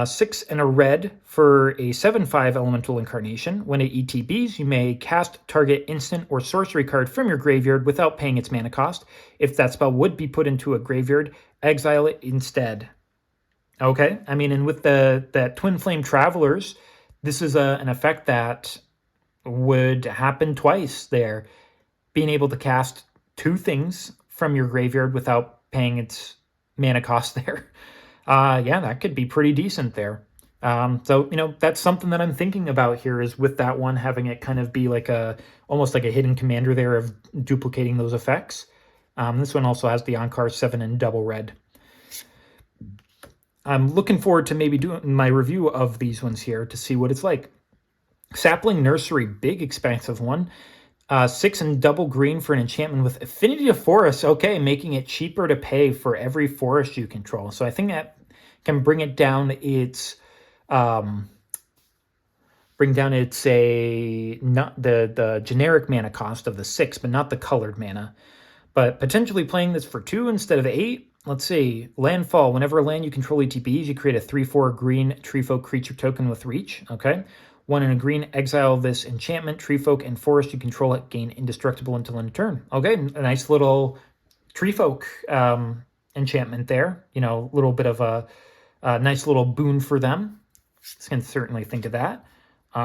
6 and a red for a 7/5 elemental incarnation. When it ETBs, you may cast target instant or sorcery card from your graveyard without paying its mana cost. If that spell would be put into a graveyard, exile it instead. Okay, I mean, and with that Twin Flame Travelers, this is an effect that would happen twice there. Being able to cast 2 things from your graveyard without paying its mana cost there. Yeah, that could be pretty decent there. So, you know, that's something that I'm thinking about here is with that one, having it kind of be like almost like a hidden commander there of duplicating those effects. This one also has the Encore 7 and double red. I'm looking forward to maybe doing my review of these ones here to see what it's like. Sapling Nursery, big expansive one. 6 and double green for an enchantment with affinity to forest. Okay, making it cheaper to pay for every forest you control. So I think that can bring it down its not the generic mana cost of the 6, but not the colored mana. But potentially playing this for 2 instead of 8. Let's see. Landfall. Whenever a land you control ETBs, you create a 3/4 green Treefolk creature token with reach. Okay. 1 and a green, exile this enchantment, Treefolk, and forest you control it, gain indestructible until end of turn. Okay, a nice little Treefolk enchantment there. You know, a little bit of a nice little boon for them. I can certainly think of that.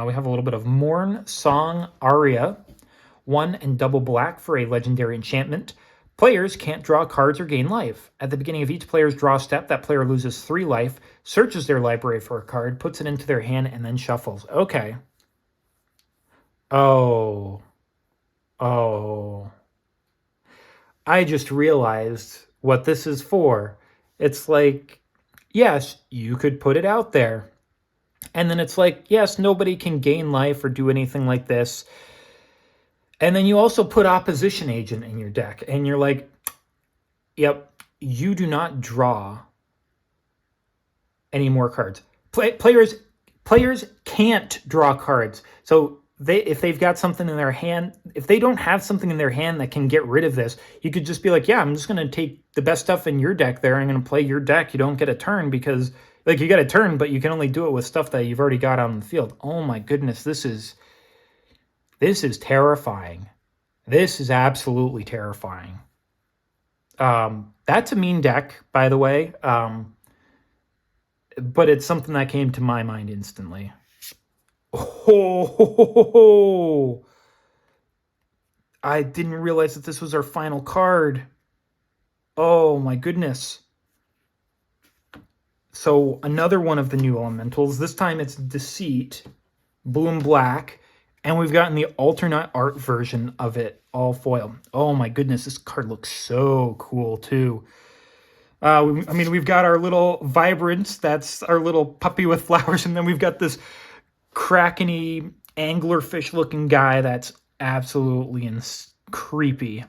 We have a little bit of Morn Song Aria. 1 and double black for a legendary enchantment. Players can't draw cards or gain life. At the beginning of each player's draw step, that player loses 3 life, searches their library for a card, puts it into their hand, and then shuffles. Okay. Oh. I just realized what this is for. It's like, yes, you could put it out there. And then it's like, yes, nobody can gain life or do anything like this. And then you also put Opposition Agent in your deck. And you're like, yep, you do not draw any more cards. Players can't draw cards. So if they've got something in their hand, if they don't have something in their hand that can get rid of this, you could just be like, yeah, I'm just going to take the best stuff in your deck there. I'm going to play your deck. You don't get a turn because, like, you get a turn, but you can only do it with stuff that you've already got on the field. Oh my goodness, this is terrifying. This is absolutely terrifying. That's a mean deck, by the way. But it's something that came to my mind instantly. Oh, I didn't realize that this was our final card. Oh my goodness. So another one of the new elementals. This time it's Deceit, blue and black. And we've gotten the alternate art version of it, all foil. Oh my goodness, this card looks so cool too. I mean, we've got our little Vibrance, that's our little puppy with flowers, and then we've got this krakeny anglerfish looking guy that's absolutely creepy.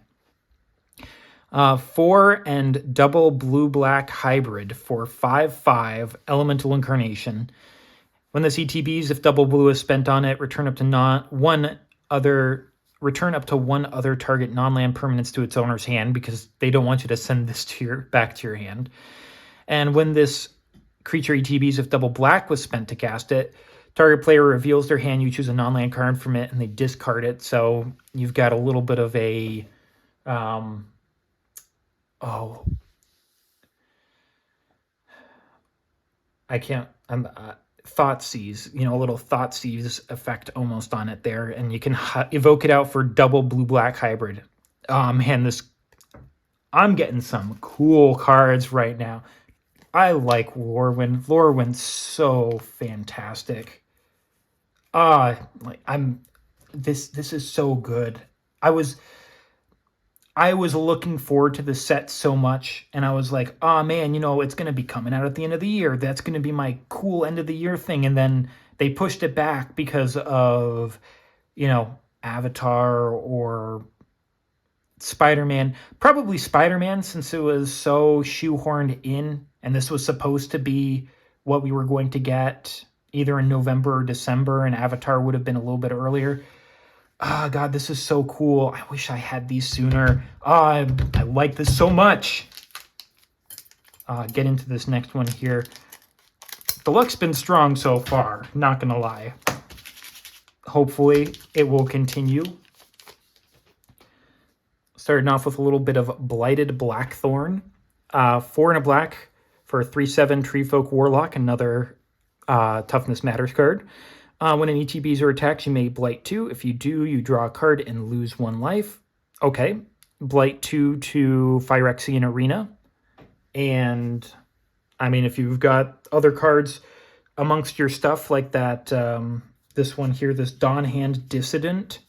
4 and double blue-black hybrid for 5/5 elemental incarnation. When this ETBs, if double blue is spent on it, return up to one other target non-land permanents to its owner's hand, because they don't want you to send this back to your hand. And when this creature ETBs, if double black was spent to cast it, target player reveals their hand, you choose a non-land card from it, and they discard it. So you've got a little bit of a Thoughtseize, a little Thoughtseize effect almost on it there, and you can evoke it out for double blue-black hybrid. Oh man, I'm getting some cool cards right now. I like Lorwyn. Lorwyn's so fantastic. This is so good. I was looking forward to the set so much, and I was like, oh man, it's going to be coming out at the end of the year. That's going to be my cool end of the year thing. And then they pushed it back because of, Avatar or Spider-Man. Probably Spider-Man, since it was so shoehorned in, and this was supposed to be what we were going to get either in November or December, and Avatar would have been a little bit earlier. Oh, God, this is so cool. I wish I had these sooner. Oh, I like this so much. Get into this next one here. The luck's been strong so far, not going to lie. Hopefully, it will continue. Starting off with a little bit of Blighted Blackthorn. 4 and a black for a 3/7 Treefolk Warlock, another Toughness Matters card. When an ETBs or attacks, you may Blight 2. If you do, you draw a card and lose 1 life. Okay. Blight 2 to Phyrexian Arena. And, if you've got other cards amongst your stuff like that, this one here, this Dawnhand Dissident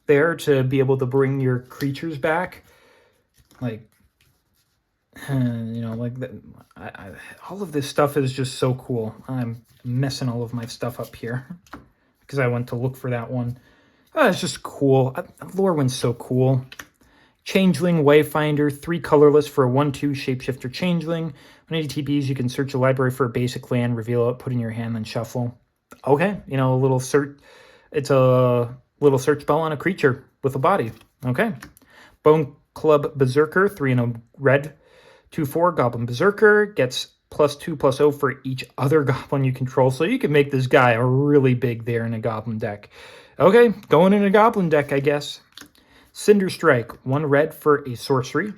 there to be able to bring your creatures back. All of this stuff is just so cool. I'm messing all of my stuff up here because I went to look for that one. It's just cool. Lorwyn's so cool. Changeling Wayfinder, 3 colorless for a 1/2 shapeshifter changeling. When ATBs, you can search a library for a basic land, reveal it, put it in your hand, then shuffle. Okay, a little search. It's a little search spell on a creature with a body. Okay. Bone Club Berserker, 3 and a red. 2/4 Goblin Berserker gets +2/+0 for each other goblin you control. So you can make this guy really big there in a goblin deck. Okay, going in a goblin deck, I guess. Cinder Strike, 1 red for a sorcery.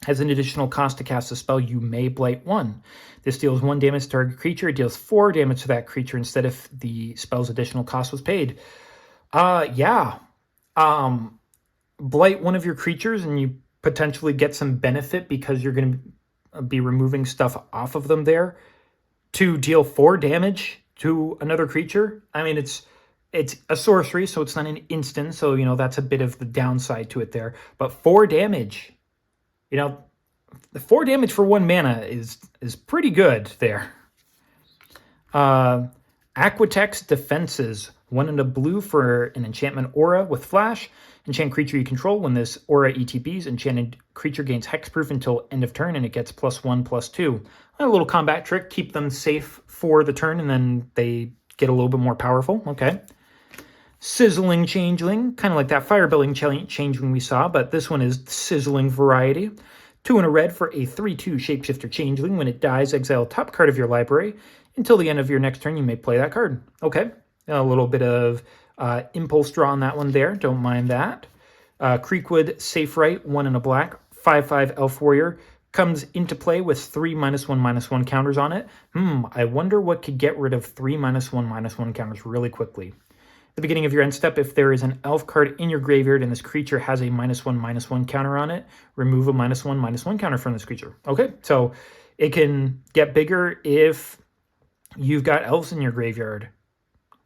Has an additional cost to cast a spell. You may Blight 1. This deals 1 damage to target creature. It deals 4 damage to that creature instead if the spell's additional cost was paid. Yeah. Blight one of your creatures and you potentially get some benefit because you're going to be removing stuff off of them there to deal 4 damage to another creature. It's a sorcery, so it's not an instant, so that's a bit of the downside to it there. But 4 damage, the 4 damage for 1 mana is pretty good there. Aquatex Defenses, 1 and a blue for an enchantment aura with flash. Enchant creature you control. When this aura ETBs, enchanted creature gains hexproof until end of turn, and it gets +1/+2. A little combat trick, keep them safe for the turn, and then they get a little bit more powerful. Okay. Sizzling Changeling, kind of like that Firebelling Changeling we saw, but this one is the sizzling variety. 2 and a red for a 3/2 Shapeshifter Changeling. When it dies, exile top card of your library. Until the end of your next turn, you may play that card. Okay. A little bit of impulse draw on that one there. Don't mind that. Creekwood Safe Right, 1 and a black. 5/5 Elf Warrior. Comes into play with 3 -1/-1 counters on it. I wonder what could get rid of 3 -1/-1 counters really quickly. At the beginning of your end step, if there is an elf card in your graveyard and this creature has a -1/-1 counter on it, remove a -1/-1 counter from this creature. Okay, so it can get bigger if you've got elves in your graveyard.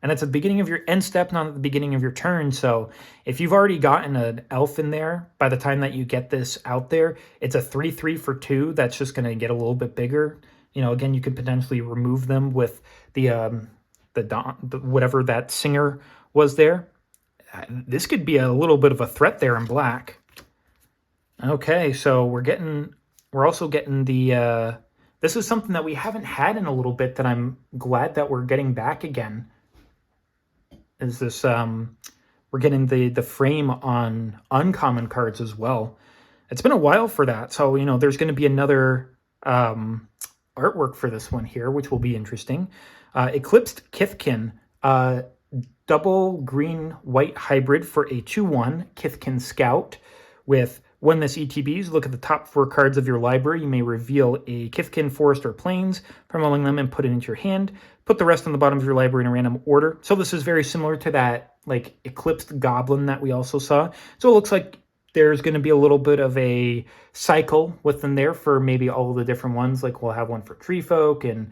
And it's at the beginning of your end step, not at the beginning of your turn. So if you've already gotten an elf in there, by the time that you get this out there, it's a 3/3 for 2. That's just going to get a little bit bigger. Again, you could potentially remove them with the whatever that singer was there. This could be a little bit of a threat there in black. Okay, so we're also getting the, this is something that we haven't had in a little bit that I'm glad that we're getting back again. Is this, we're getting the frame on uncommon cards as well. It's been a while for that, so, you know, there's going to be another artwork for this one here, which will be interesting. Eclipsed Kithkin, double green-white hybrid for a 2/1 Kithkin Scout with, when this ETBs, look at the top 4 cards of your library. You may reveal a Kithkin Forest or Plains from among them and put it into your hand. Put the rest on the bottom of your library in a random order. So this is very similar to that like Eclipsed Goblin that we also saw. So it looks like there's going to be a little bit of a cycle within there for maybe all of the different ones. Like we'll have one for tree folk and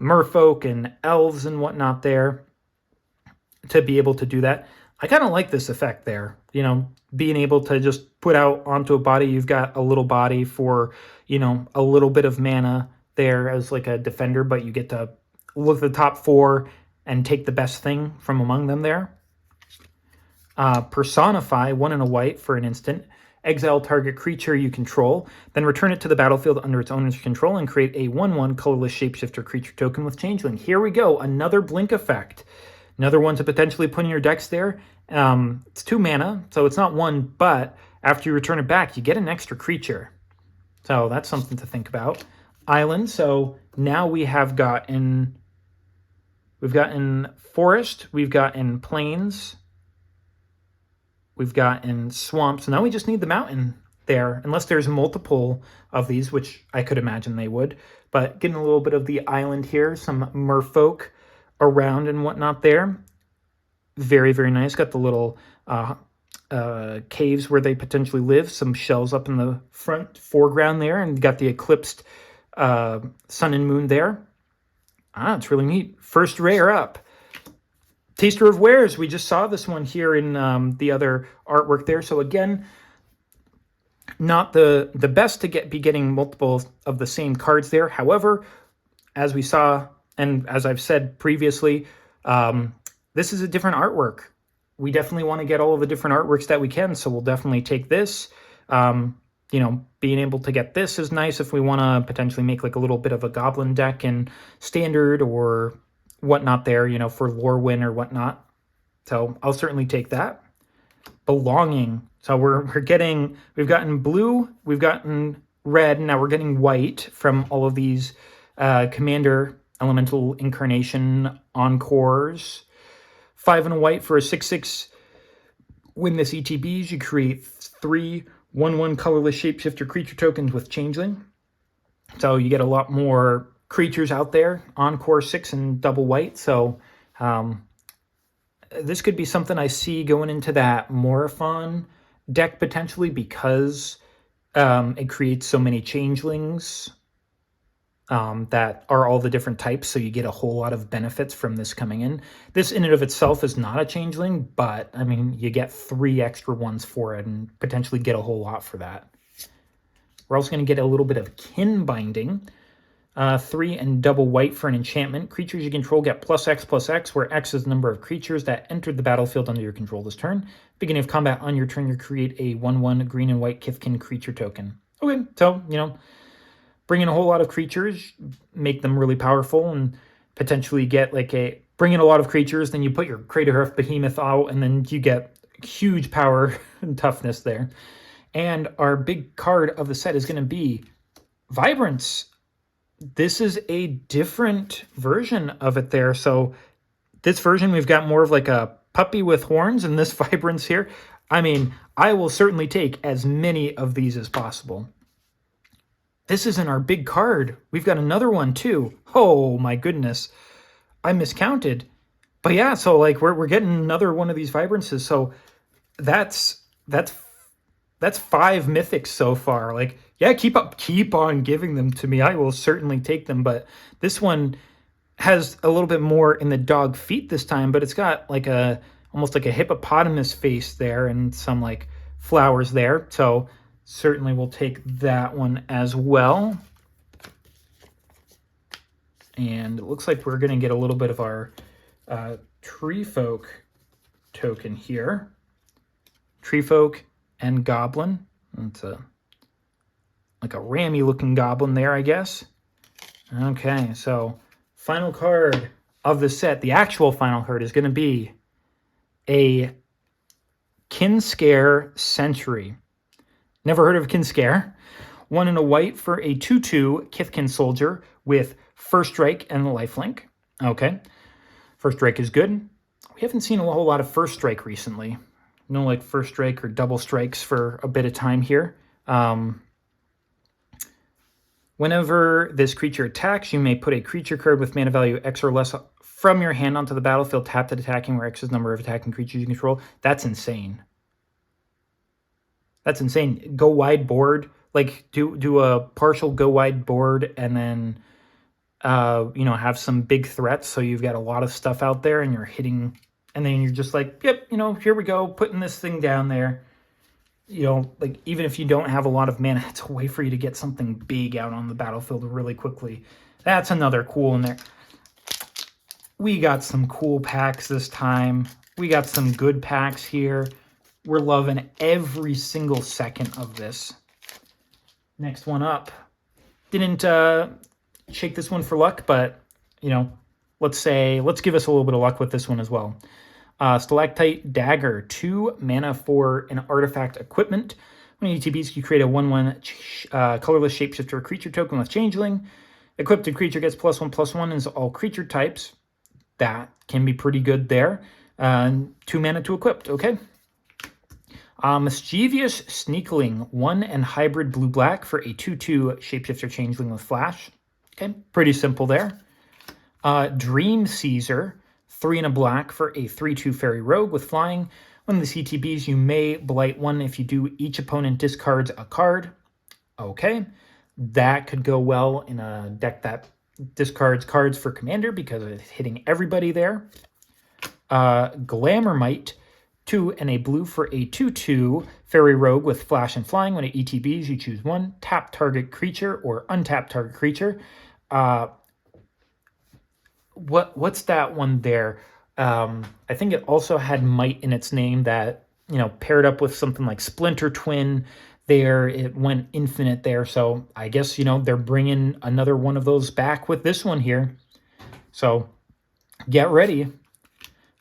merfolk and elves and whatnot there to be able to do that. I kind of like this effect there, you know, being able to just put out onto a body. You've got a little body for, you know, a little bit of mana there as like a defender, but you get to look at the top 4 and take the best thing from among them there. Personify, 1 and a white for an instant. Exile target creature you control, then return it to the battlefield under its owner's control and create a 1/1 colorless shapeshifter creature token with changeling. Here we go, another blink effect. Another one to potentially put in your decks there. It's 2 mana, so it's not 1, but after you return it back, you get an extra creature. So that's something to think about. Island, so now we've gotten forest, we've gotten plains, we've gotten swamps. Now we just need the mountain there, unless there's multiple of these, which I could imagine they would. But getting a little bit of the island here, some merfolk around and whatnot there. Very, very nice. Got the little caves where they potentially live. Some shells up in the foreground there. And got the eclipsed sun and moon there. It's really neat. First rare up. Taster of Wares. We just saw this one here in the other artwork there. So again, not the best to be getting multiple of the same cards there. However, as we saw, and as I've said previously, this is a different artwork. We definitely want to get all of the different artworks that we can, so we'll definitely take this. You know, being able to get this is nice if we want to potentially make like a little bit of a goblin deck in standard or whatnot there, you know, for Lorwyn or whatnot. So I'll certainly take that. Belonging. So we've gotten blue, we've gotten red, now we're getting white from all of these Commander Elemental Incarnation Encores. 5 and a white for a 6/6. When this ETBs, you create 3 1/1 colorless shapeshifter creature tokens with changeling. So you get a lot more creatures out there. Encore 6 and double white. So this could be something I see going into that Morophon deck potentially, because it creates so many changelings that are all the different types, so you get a whole lot of benefits from this coming in. This in and of itself is not a changeling, but I mean, you get 3 extra ones for it and potentially get a whole lot for that. We're also going to get a little bit of kin binding. 3 and double white for an enchantment. Creatures you control get +X/+X, where X is the number of creatures that entered the battlefield under your control this turn. Beginning of combat on your turn, you create a 1/1 green and white Kithkin creature token. Okay, so, you know, bring in a whole lot of creatures, make them really powerful, and potentially get like bring in a lot of creatures, then you put your Craterhoof Behemoth out, and then you get huge power and toughness there. And our big card of the set is going to be Vibrance. This is a different version of it there. So this version, we've got more of like a puppy with horns, and this Vibrance here. I mean, I will certainly take as many of these as possible. This isn't our big card. We've got another one too. Oh my goodness. I miscounted. But yeah, so like we're getting another one of these Vibrances. So that's 5 mythics so far. Like, yeah, keep on giving them to me. I will certainly take them. But this one has a little bit more in the dog feet this time, but it's got like almost like a hippopotamus face there and some like flowers there. So certainly we'll take that one as well. And it looks like we're going to get a little bit of our Tree Folk token here. Tree Folk and Goblin. It's like a rammy looking goblin there, I guess. Okay, so final card of the set, the actual final card, is going to be a Kinscare Sentry. Never heard of Kinscare. 1 and a white for a 2/2 Kithkin Soldier with First Strike and Lifelink. Okay, First Strike is good. We haven't seen a whole lot of First Strike recently. No, like First Strike or Double Strikes for a bit of time here. Whenever this creature attacks, you may put a creature card with mana value X or less from your hand onto the battlefield, tapped at attacking, where X is the number of attacking creatures you control. That's insane. That's insane. Go wide board, like do a partial go wide board, and then have some big threats. So you've got a lot of stuff out there, and you're hitting, and then you're just like, yep, here we go, putting this thing down there. Like even if you don't have a lot of mana, it's a way for you to get something big out on the battlefield really quickly. That's another cool in there. We got some cool packs this time. We got some good packs here. We're loving every single second of this. Next one up. Didn't shake this one for luck, but, let's give us a little bit of luck with this one as well. Stalactite Dagger, 2 mana for an artifact equipment. When ETBs, you create a 1/1 colorless shapeshifter creature token with Changeling. Equipped creature gets +1/+1 is all creature types. That can be pretty good there. 2 mana to equipped, okay. Mischievous Sneakling, 1 and hybrid blue-black for a 2/2 shapeshifter Changeling with Flash. Okay, pretty simple there. Dream Caesar, 3 and a black for a 3/2 fairy rogue with flying. When the CTBs, you may blight 1. If you do, each opponent discards a card. Okay, that could go well in a deck that discards cards for commander because it's hitting everybody there. Glamourmite, 2 and a blue for a 2/2 fairy rogue with flash and flying. When it ETBs, you choose 1, tap target creature or untap target creature. What's that one there? I think it also had might in its name that, paired up with something like Splinter Twin there. It went infinite there. So I guess, they're bringing another one of those back with this one here. So get ready.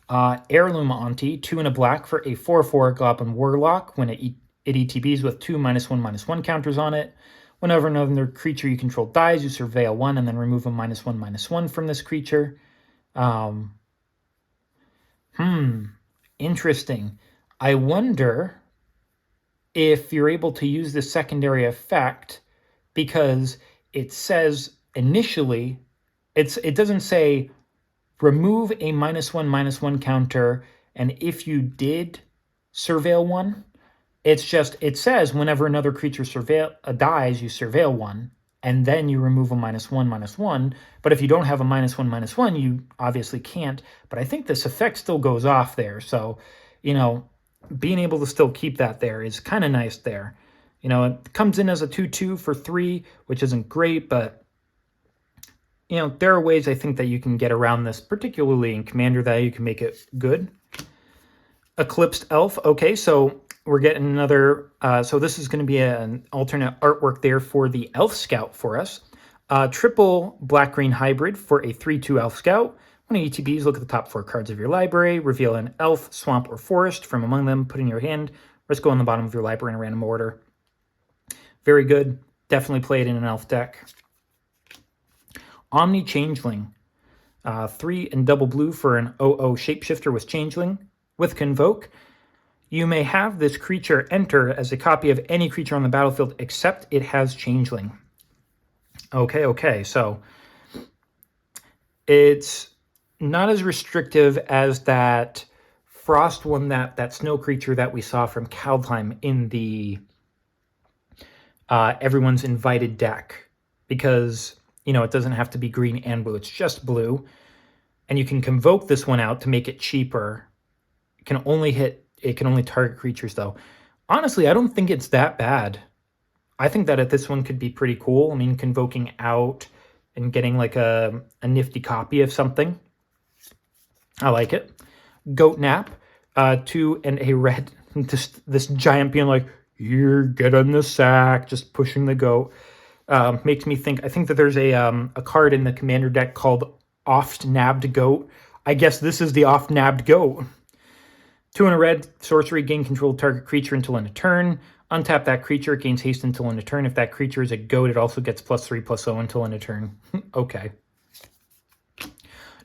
Heirloom Auntie, 2 and a black for a 4/4 Goblin Warlock. When it ETBs with 2 -1/-1 counters on it. Whenever another creature you control dies, you surveil 1 and then remove a -1/-1 from this creature. Interesting. I wonder if you're able to use the secondary effect, because it says initially, it doesn't say remove a -1/-1 counter, and if you did surveil 1, it says whenever another creature dies, you surveil 1, and then you remove a -1/-1. But if you don't have a -1/-1, you obviously can't. But I think this effect still goes off there. So, being able to still keep that there is kind of nice there. It comes in as a 2/2 for 3, which isn't great, but, there are ways I think that you can get around this, particularly in Commander, that you can make it good. Eclipsed Elf. Okay, so we're getting another, so this is going to be an alternate artwork there for the Elf Scout for us. Triple black-green hybrid for a 3/2 Elf Scout. When ETBs, look at the top 4 cards of your library, reveal an elf, swamp, or forest from among them, put in your hand, or just go on the bottom of your library in a random order. Very good. Definitely play it in an elf deck. Omni Changeling. 3 and double blue for an 0/0 shapeshifter with Changeling. With Convoke, you may have this creature enter as a copy of any creature on the battlefield except it has Changeling. Okay, so it's not as restrictive as that Frost one, that snow creature that we saw from Kaldheim in the Everyone's Invited deck, because, it doesn't have to be green and blue, it's just blue. And you can Convoke this one out to make it cheaper. It can only target creatures, though. Honestly, I don't think it's that bad. I think that this one could be pretty cool. I mean, Convoking out and getting like a nifty copy of something. I like it. Goat Nap, 2 and a red. This giant being like, here, get on the sack, just pushing the goat. Makes me think, I think that there's a card in the commander deck called Oft-Nabbed Goat. I guess this is the Oft-Nabbed Goat. 2 and a red, sorcery, gain control of target creature until end of turn. Untap that creature, it gains haste until end of turn. If that creature is a goat, it also gets +3/+0 until end of turn. Okay.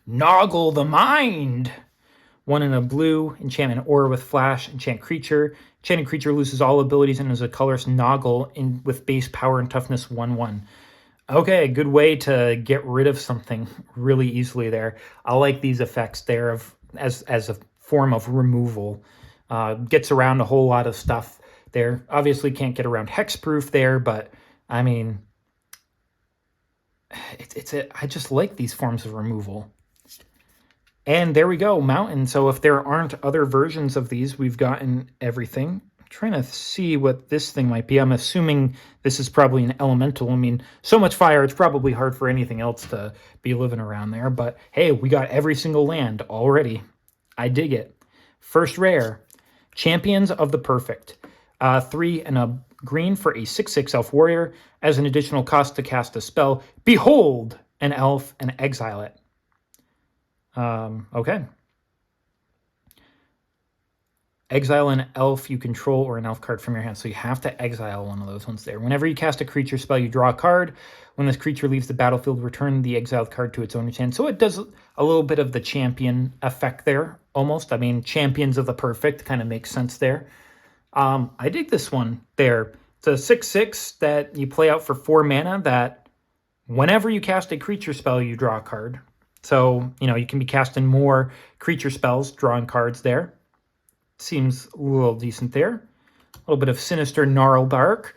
Noggle the Mind. 1 and a blue, enchant an aura with flash, enchant creature. Enchanted creature loses all abilities and is a colorless Noggle with base power and toughness 1/1. Okay, a good way to get rid of something really easily there. I like these effects there as a form of removal. Gets around a whole lot of stuff there. Obviously can't get around hexproof there, but I mean, I just like these forms of removal. And there we go, Mountain. So if there aren't other versions of these, we've gotten everything. I'm trying to see what this thing might be. I'm assuming this is probably an elemental. I mean, so much fire, it's probably hard for anything else to be living around there. But hey, we got every single land already. I dig it. First rare, Champions of the Perfect. 3 and a green for a 6/6 elf warrior. As an additional cost to cast a spell, behold an elf and exile it. Okay. Exile an elf you control or an elf card from your hand. So you have to exile one of those ones there. Whenever you cast a creature spell, you draw a card. When this creature leaves the battlefield, return the exiled card to its owner's hand. So it does a little bit of the champion effect there, almost. I mean, Champions of the Perfect kind of makes sense there. I dig this one there. It's a 6/6 that you play out for 4 mana that whenever you cast a creature spell, you draw a card. So, you can be casting more creature spells, drawing cards there. Seems a little decent there. A little bit of Sinister Gnarlbark.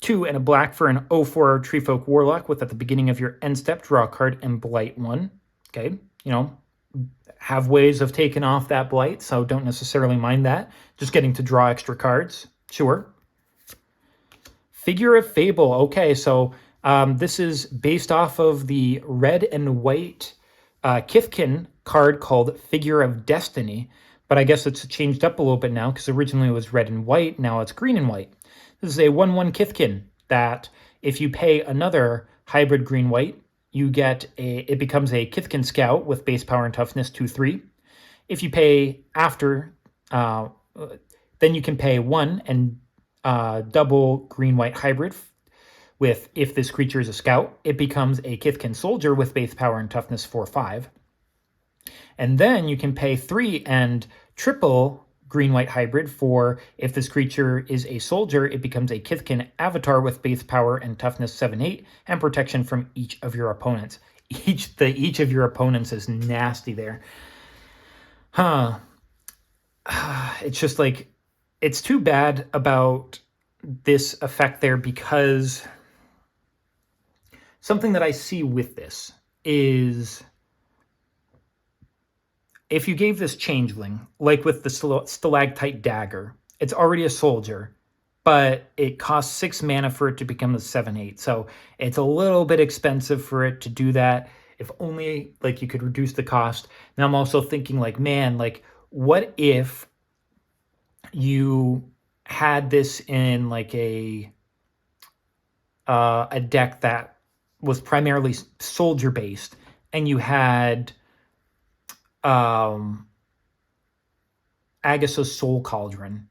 2 and a black for an 0/4 Treefolk Warlock with at the beginning of your end step, draw a card and blight 1. Okay, have ways of taking off that blight, so don't necessarily mind that. Just getting to draw extra cards. Sure. Figure of Fable. Okay, so this is based off of the red and white Kithkin card called Figure of Destiny, but I guess it's changed up a little bit now because originally it was red and white, now it's green and white. This is a 1/1 Kithkin that if you pay another hybrid green-white, it becomes a Kithkin Scout with base power and toughness 2/3. If you pay after, then you can pay 1 and double green-white hybrid with, if this creature is a scout, it becomes a Kithkin Soldier with base power and toughness 4/5. And then you can pay 3 and triple green-white hybrid for, if this creature is a soldier, it becomes a Kithkin Avatar with base power and toughness 7/8 and protection from each of your opponents. Each of your opponents is nasty there. It's just like, it's too bad about this effect there because something that I see with this is if you gave this changeling, like with the Stalactite Dagger, it's already a soldier, but it costs 6 mana for it to become a 7/8. So it's a little bit expensive for it to do that. If only you could reduce the cost. Now I'm also thinking man, what if you had this in a deck that was primarily soldier based, and you had Agassiz Soul Cauldron,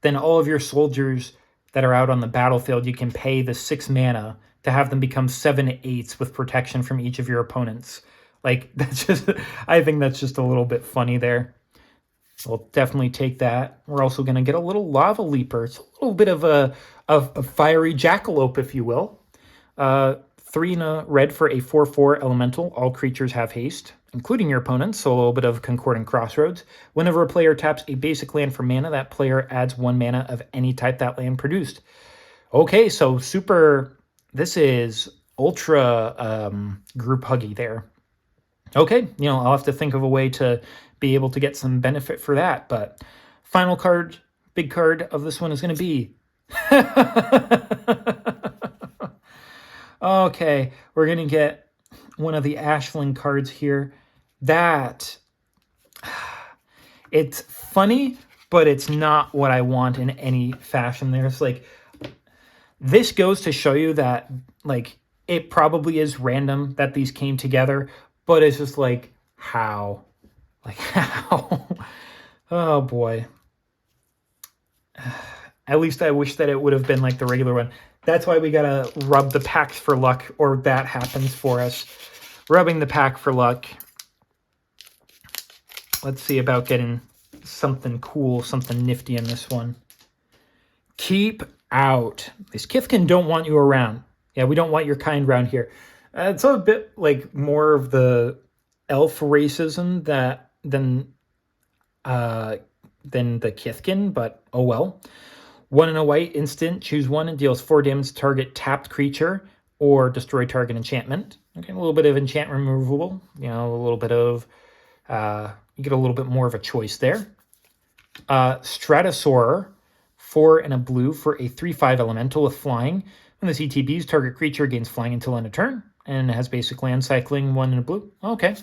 then all of your soldiers that are out on the battlefield, you can pay the 6 mana to have them become 7/8s with protection from each of your opponents. That's just, I think that's just a little bit funny there. We'll definitely take that. We're also going to get a little Lava Leaper. It's a little bit of a fiery jackalope, if you will. 3 and a red for a 4/4 elemental. All creatures have haste, including your opponents, so a little bit of Concordant Crossroads. Whenever a player taps a basic land for mana, that player adds 1 mana of any type that land produced. Okay, so this is ultra group huggy there. Okay, I'll have to think of a way to be able to get some benefit for that, but final card, big card of this one is going to be okay, we're going to get one of the Ashling cards here that It's funny, but it's not what I want in any fashion. There's like, this goes to show you that like it probably is random that these came together, but it's just like, how? Like, how? Oh boy. At least I wish that it would have been like the regular one. That's why we gotta rub the packs for luck, or that happens for us. Rubbing the pack for luck. Let's see about getting something cool, something nifty in this one. Keep out. These Kithkin don't want you around. Yeah, we don't want your kind around here. It's a bit like more of the elf racism than the Kithkin, but oh well. 1 and a white instant, choose one and deals 4 damage to target tapped creature or destroy target enchantment. Okay, a little bit of enchantment removal, you know, a little bit of, you get a little bit more of a choice there. Stratosaur, 4 and a blue for a 3/5 elemental with flying. When this ETBs, target creature gains flying until end of turn, and it has basic land cycling, 1 and a blue. Okay.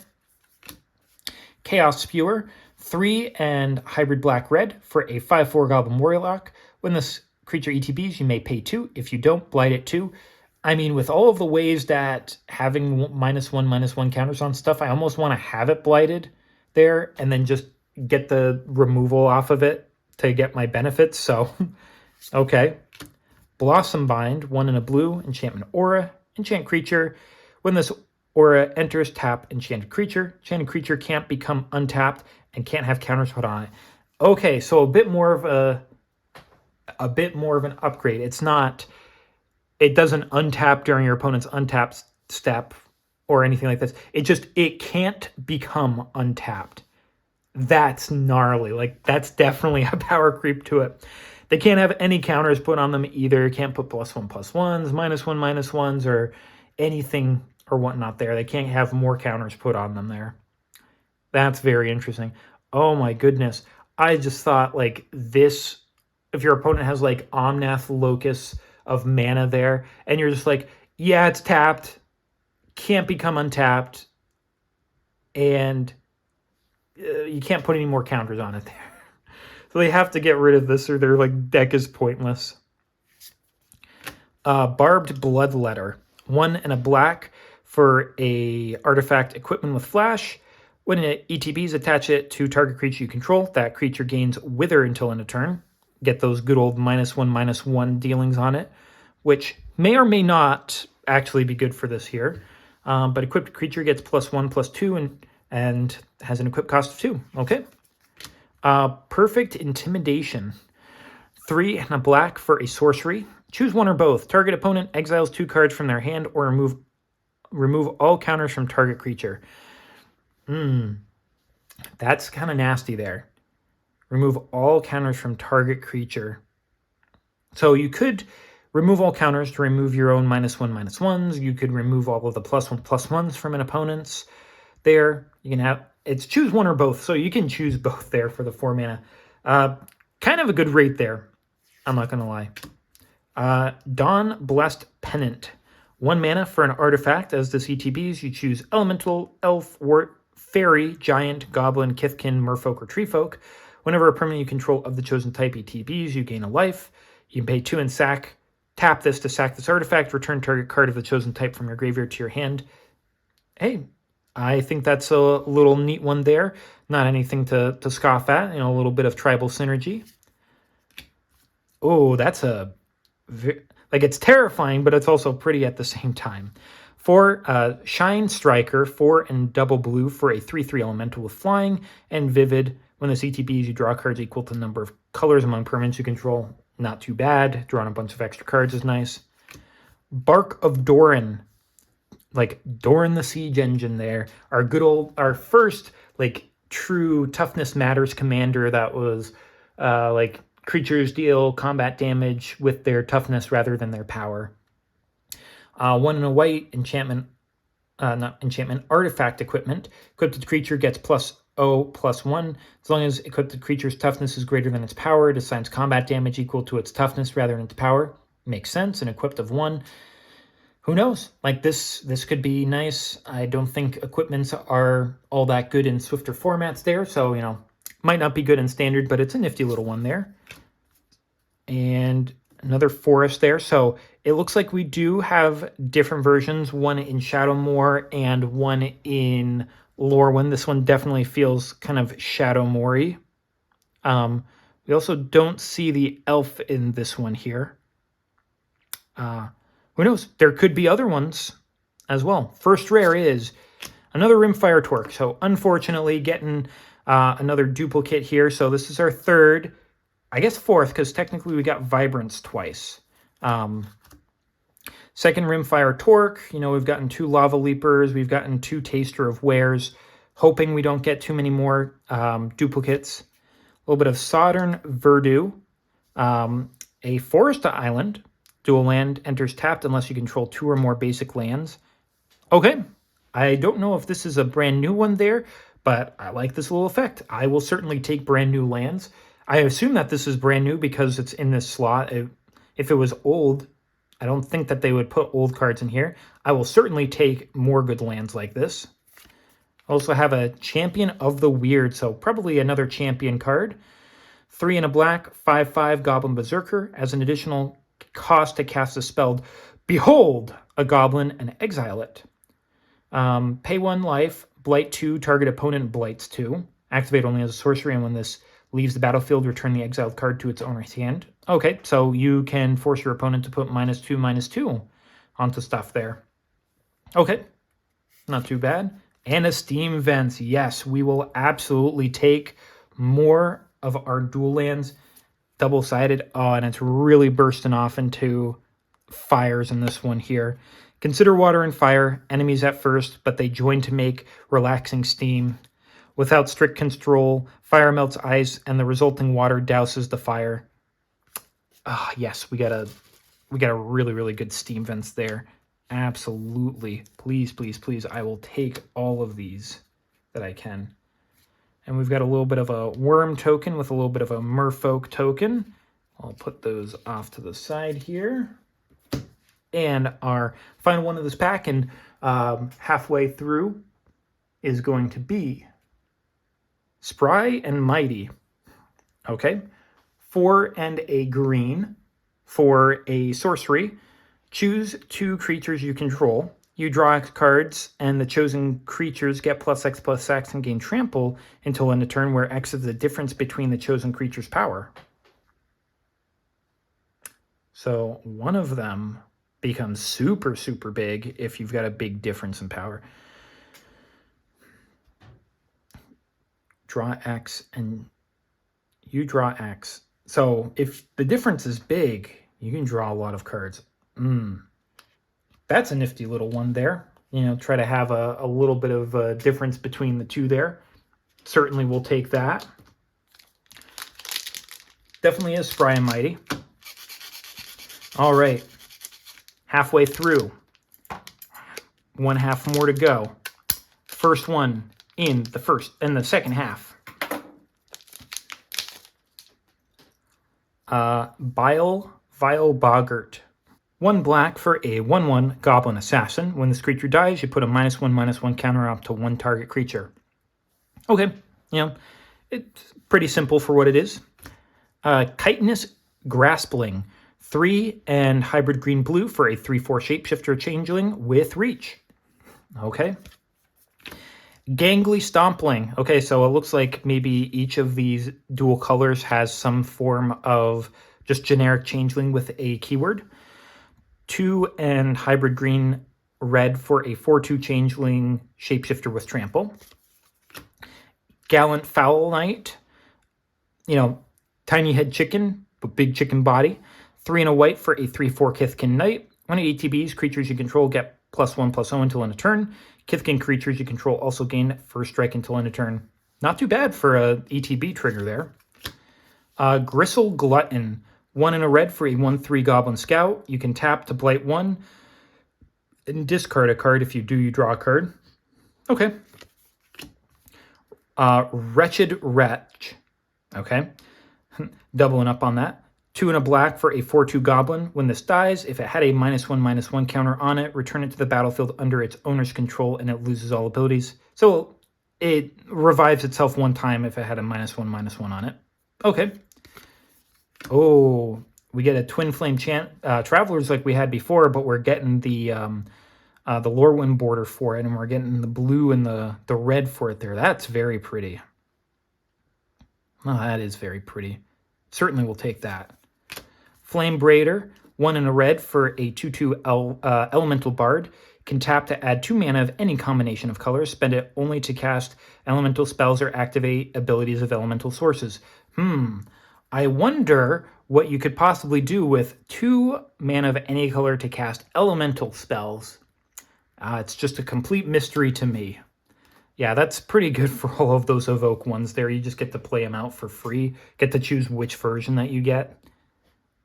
Chaos Spewer, 3 and hybrid black-red for a 5/4 Goblin Warlock. When this creature ETBs, you may pay 2. If you don't, blight it 2. I mean, with all of the ways that having -1/-1 counters on stuff, I almost want to have it blighted there and then just get the removal off of it to get my benefits. So, okay. Blossom Bind, 1 and a blue, enchantment aura, enchant creature. When this aura enters, tap enchanted creature. Enchanted creature can't become untapped and can't have counters put on it. Okay, so a bit more of an upgrade. It's not, it doesn't untap during your opponent's untap step or anything like this. It can't become untapped. That's gnarly. Like, that's definitely a power creep to it. They can't have any counters put on them either. Can't put +1/+1s, -1/-1s, or anything or whatnot there. They can't have more counters put on them there. That's very interesting. Oh my goodness. I just thought like this, if your opponent has like Omnath Locus of mana there, and you're just like, yeah, it's tapped, can't become untapped, and you can't put any more counters on it there. So they have to get rid of this or their like deck is pointless. Barbed Bloodletter, 1 and a black for a artifact equipment with flash. When it ETBs, attach it to target creature you control. That creature gains Wither until end of turn. Get those good old -1/-1 dealings on it, which may or may not actually be good for this here. But equipped creature gets +1/+2 and has an equip cost of 2. Okay. Perfect Intimidation, 3 and a black for a sorcery. Choose one or both. Target opponent exiles 2 cards from their hand or remove all counters from target creature. That's kind of nasty there. Remove all counters from target creature. So you could remove all counters to remove your own -1/-1s. You could remove all of the +1/+1s from an opponent's there. You can have, it's choose one or both. So you can choose both there for the 4 mana. Kind of a good rate there. I'm not going to lie. Dawn Blessed Pennant, 1 mana for an artifact. As this ETBs, you choose Elemental, Elf, Wart, Fairy, Giant, Goblin, Kithkin, Merfolk, or Treefolk. Whenever a permanent you control of the chosen type ETBs, you gain a life. You can pay 2 and tap this to sack this artifact. Return target card of the chosen type from your graveyard to your hand. Hey, I think that's a little neat one there. Not anything to scoff at. You know, a little bit of tribal synergy. Oh, that's it's terrifying, but it's also pretty at the same time. For Shine Striker, 4 and double blue for a 3/3 elemental with flying, and Vivid. When the ETBs, you draw cards equal to the number of colors among permanents you control. Not too bad. Drawing a bunch of extra cards is nice. Bark of Doran, like Doran the Siege Engine there. Our first like true Toughness Matters commander that was like creatures deal combat damage with their toughness rather than their power. 1 and a white enchantment, not enchantment, artifact equipment. Equipped creature gets +0/+1. As long as equipped creature's toughness is greater than its power, it assigns combat damage equal to its toughness rather than its power. Makes sense. And equipped of 1. Who knows? Like this could be nice. I don't think equipments are all that good in Swifter formats there. So, you know, Might not be good in standard, but it's a nifty little one there. And another forest there. So it looks like we do have different versions, one in Shadowmoor and one in Lorwyn. This one definitely feels kind of Shadowmoor-y. We also don't see the elf in this one here. Who knows? There could be other ones as well. First rare is another Rimfire Torque. So unfortunately getting another duplicate here. So this is our third, I guess fourth, because technically we got Vibrance twice. Second Rimfire Torque. You know, we've gotten 2 Lava Leapers. We've gotten 2 Taster of Wares. Hoping we don't get too many more duplicates. A little bit of Southern Verdure. A Forest Island. Dual land enters tapped unless you control 2 or more basic lands. Okay. I don't know if this is a brand new one there, but I like this little effect. I will certainly take brand new lands. I assume that this is brand new because it's in this slot. If it was old, I don't think that they would put old cards in here. I will certainly take more good lands like this. Also have a Champion of the Weird, so probably another champion card. 3 and a black, 5/5 Goblin Berserker. As an additional cost to cast a spell, behold a goblin and exile it. Pay 1 life, blight 2, target opponent blights 2. Activate only as a sorcery, and when this leaves the battlefield, return the exiled card to its owner's hand. Okay, so you can force your opponent to put -2/-2 onto stuff there. Okay, not too bad. And Esteem Vents. Yes, we will absolutely take more of our dual lands. Double-sided. Oh, and it's really bursting off into fires in this one here. Consider water and fire, enemies at first, but they join to make relaxing steam. Without strict control, fire melts ice, and the resulting water douses the fire. Ah, yes, we got a really, really good steam vents there. Absolutely. Please, please, please. I will take all of these that I can. And we've got a little bit of a worm token with a little bit of a merfolk token. I'll put those off to the side here. And our final one of this pack, and halfway through, is going to be Spry and Mighty. Okay. 4 and a green for a sorcery. Choose 2 creatures you control. You draw X cards, and the chosen creatures get +X/+X and gain trample until end of turn, where X is the difference between the chosen creature's power. So one of them becomes super, super big if you've got a big difference in power. Draw X, and you draw X. So if the difference is big, you can draw a lot of cards. That's a nifty little one there. You know, try to have a little bit of a difference between the two there. Certainly will take that. Definitely is Spry and Mighty. All right. Halfway through. 1/2 more to go. First one in the second half. Vile Boggart. 1 black for a 1/1 Goblin Assassin. When this creature dies, you put a -1/-1 counter up to 1 target creature. Okay, you know, it's pretty simple for what it is. Chitinous Graspling. 3 and hybrid green-blue for a 3/4 Shapeshifter Changeling with reach. Okay. Gangly Stompling. Okay, so it looks like maybe each of these dual colors has some form of just generic Changeling with a keyword. 2 and hybrid green red for a 4/2 Changeling Shapeshifter with trample. Gallant Foul Knight. You know, tiny head chicken, but big chicken body. 3 and a white for a 3/4 Kithkin Knight. When it ATBs, creatures you control get +1/+0 until end of turn. Kithkin creatures you control also gain first strike until end of turn. Not too bad for a ETB trigger there. Gristle Glutton. 1 and a red for a 1/3 Goblin Scout. You can tap to blight 1 and discard a card. If you do, you draw a card. Okay. Wretched Wretch. Okay. Doubling up on that. 2 and a black for a 4/2 Goblin. When this dies, if it had a -1/-1 counter on it, return it to the battlefield under its owner's control and it loses all abilities. So it revives itself one time if it had a -1/-1 on it. Okay. Oh, we get a Twin Flame Travelers like we had before, but we're getting the Lorwyn border for it, and we're getting the blue and the red for it there. That's very pretty. Oh, that is very pretty. Certainly will take that. Flame Braider, 1 and a red for a 2/2 elemental bard. Can tap to add 2 mana of any combination of colors. Spend it only to cast elemental spells or activate abilities of elemental sources. I wonder what you could possibly do with 2 mana of any color to cast elemental spells. It's just a complete mystery to me. Yeah, that's pretty good for all of those evoke ones there. You just get to play them out for free. Get to choose which version that you get.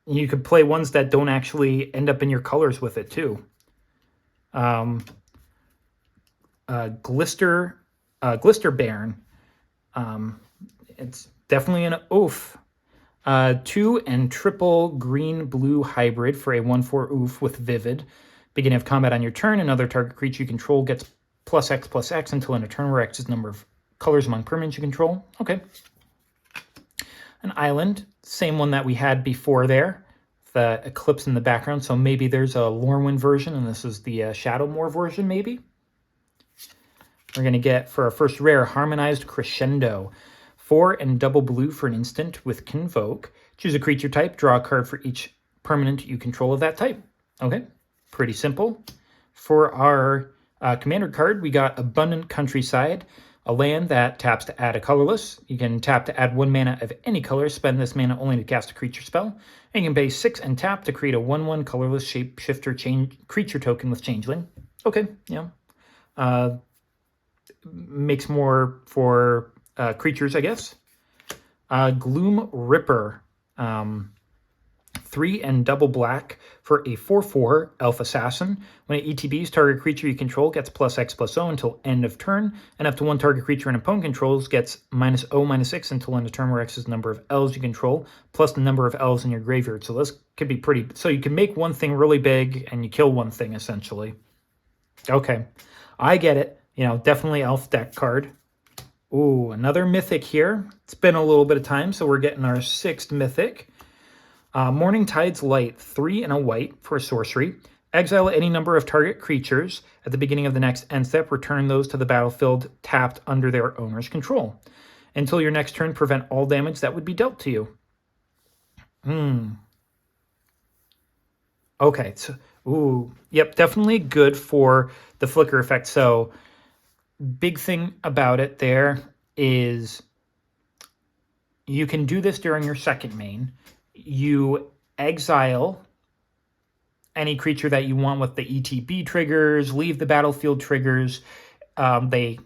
You could play ones that don't actually end up in your colors with it too. Glister Bairn. It's definitely an oof. 2 and triple green-blue hybrid for a 1/4 oof with Vivid. Beginning of combat on your turn, another target creature you control gets +X/+X until end of turn, where X is the number of colors among permanents you control. Okay. An island, same one that we had before there. The eclipse in the background, so maybe there's a Lorwyn version, and this is the Shadowmoor version, maybe. We're going to get, for our first rare, Harmonized Crescendo. 4 and double blue for an instant with Convoke. Choose a creature type, draw a card for each permanent you control of that type. Okay, pretty simple. For our commander card, we got Abundant Countryside, a land that taps to add a colorless. You can tap to add 1 mana of any color, spend this mana only to cast a creature spell. And you can pay 6 and tap to create a 1/1 colorless shapeshifter creature token with Changeling. Okay, yeah. Makes more for creatures, I guess. Gloom Ripper. 3 and double black for a 4/4 elf assassin. When it ETBs, target creature you control gets +X/+0 until end of turn, and up to 1 target creature an opponent controls gets -0/-6 until end of turn, where X is the number of elves you control, plus the number of elves in your graveyard. So this could be pretty... So you can make one thing really big, and you kill one thing, essentially. Okay, I get it. You know, definitely elf deck card. Ooh, another mythic here. It's been a little bit of time, so we're getting our 6th mythic. Morning Tide's Light, 3 and a white for a sorcery. Exile any number of target creatures. At the beginning of the next end step, return those to the battlefield tapped under their owner's control. Until your next turn, prevent all damage that would be dealt to you. Okay, so, ooh, yep, definitely good for the flicker effect. So, big thing about it there is you can do this during your second main. You exile any creature that you want with the ETB triggers, leave the battlefield triggers. They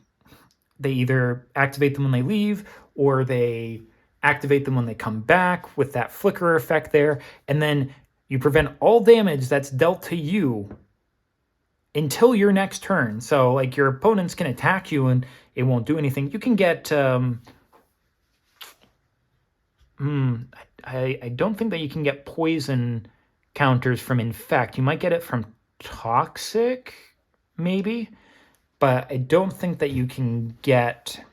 either activate them when they leave, or they activate them when they come back with that flicker effect there. And then you prevent all damage that's dealt to you until your next turn. So, like, your opponents can attack you and it won't do anything. You can get... I don't think that you can get poison counters from Infect. You might get it from Toxic, maybe, but I don't think that you can get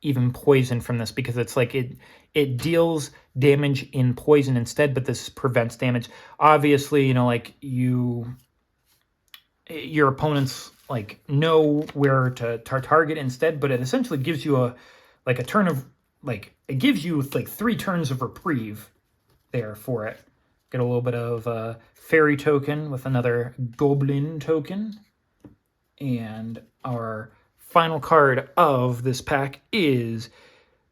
even poison from this, because it's like it deals damage in poison instead, but this prevents damage. Obviously, you know, like your opponents like know where to target instead, but it essentially gives you a turn of... Like, it gives you, like, 3 turns of reprieve there for it. Get a little bit of fairy token with another goblin token. And our final card of this pack is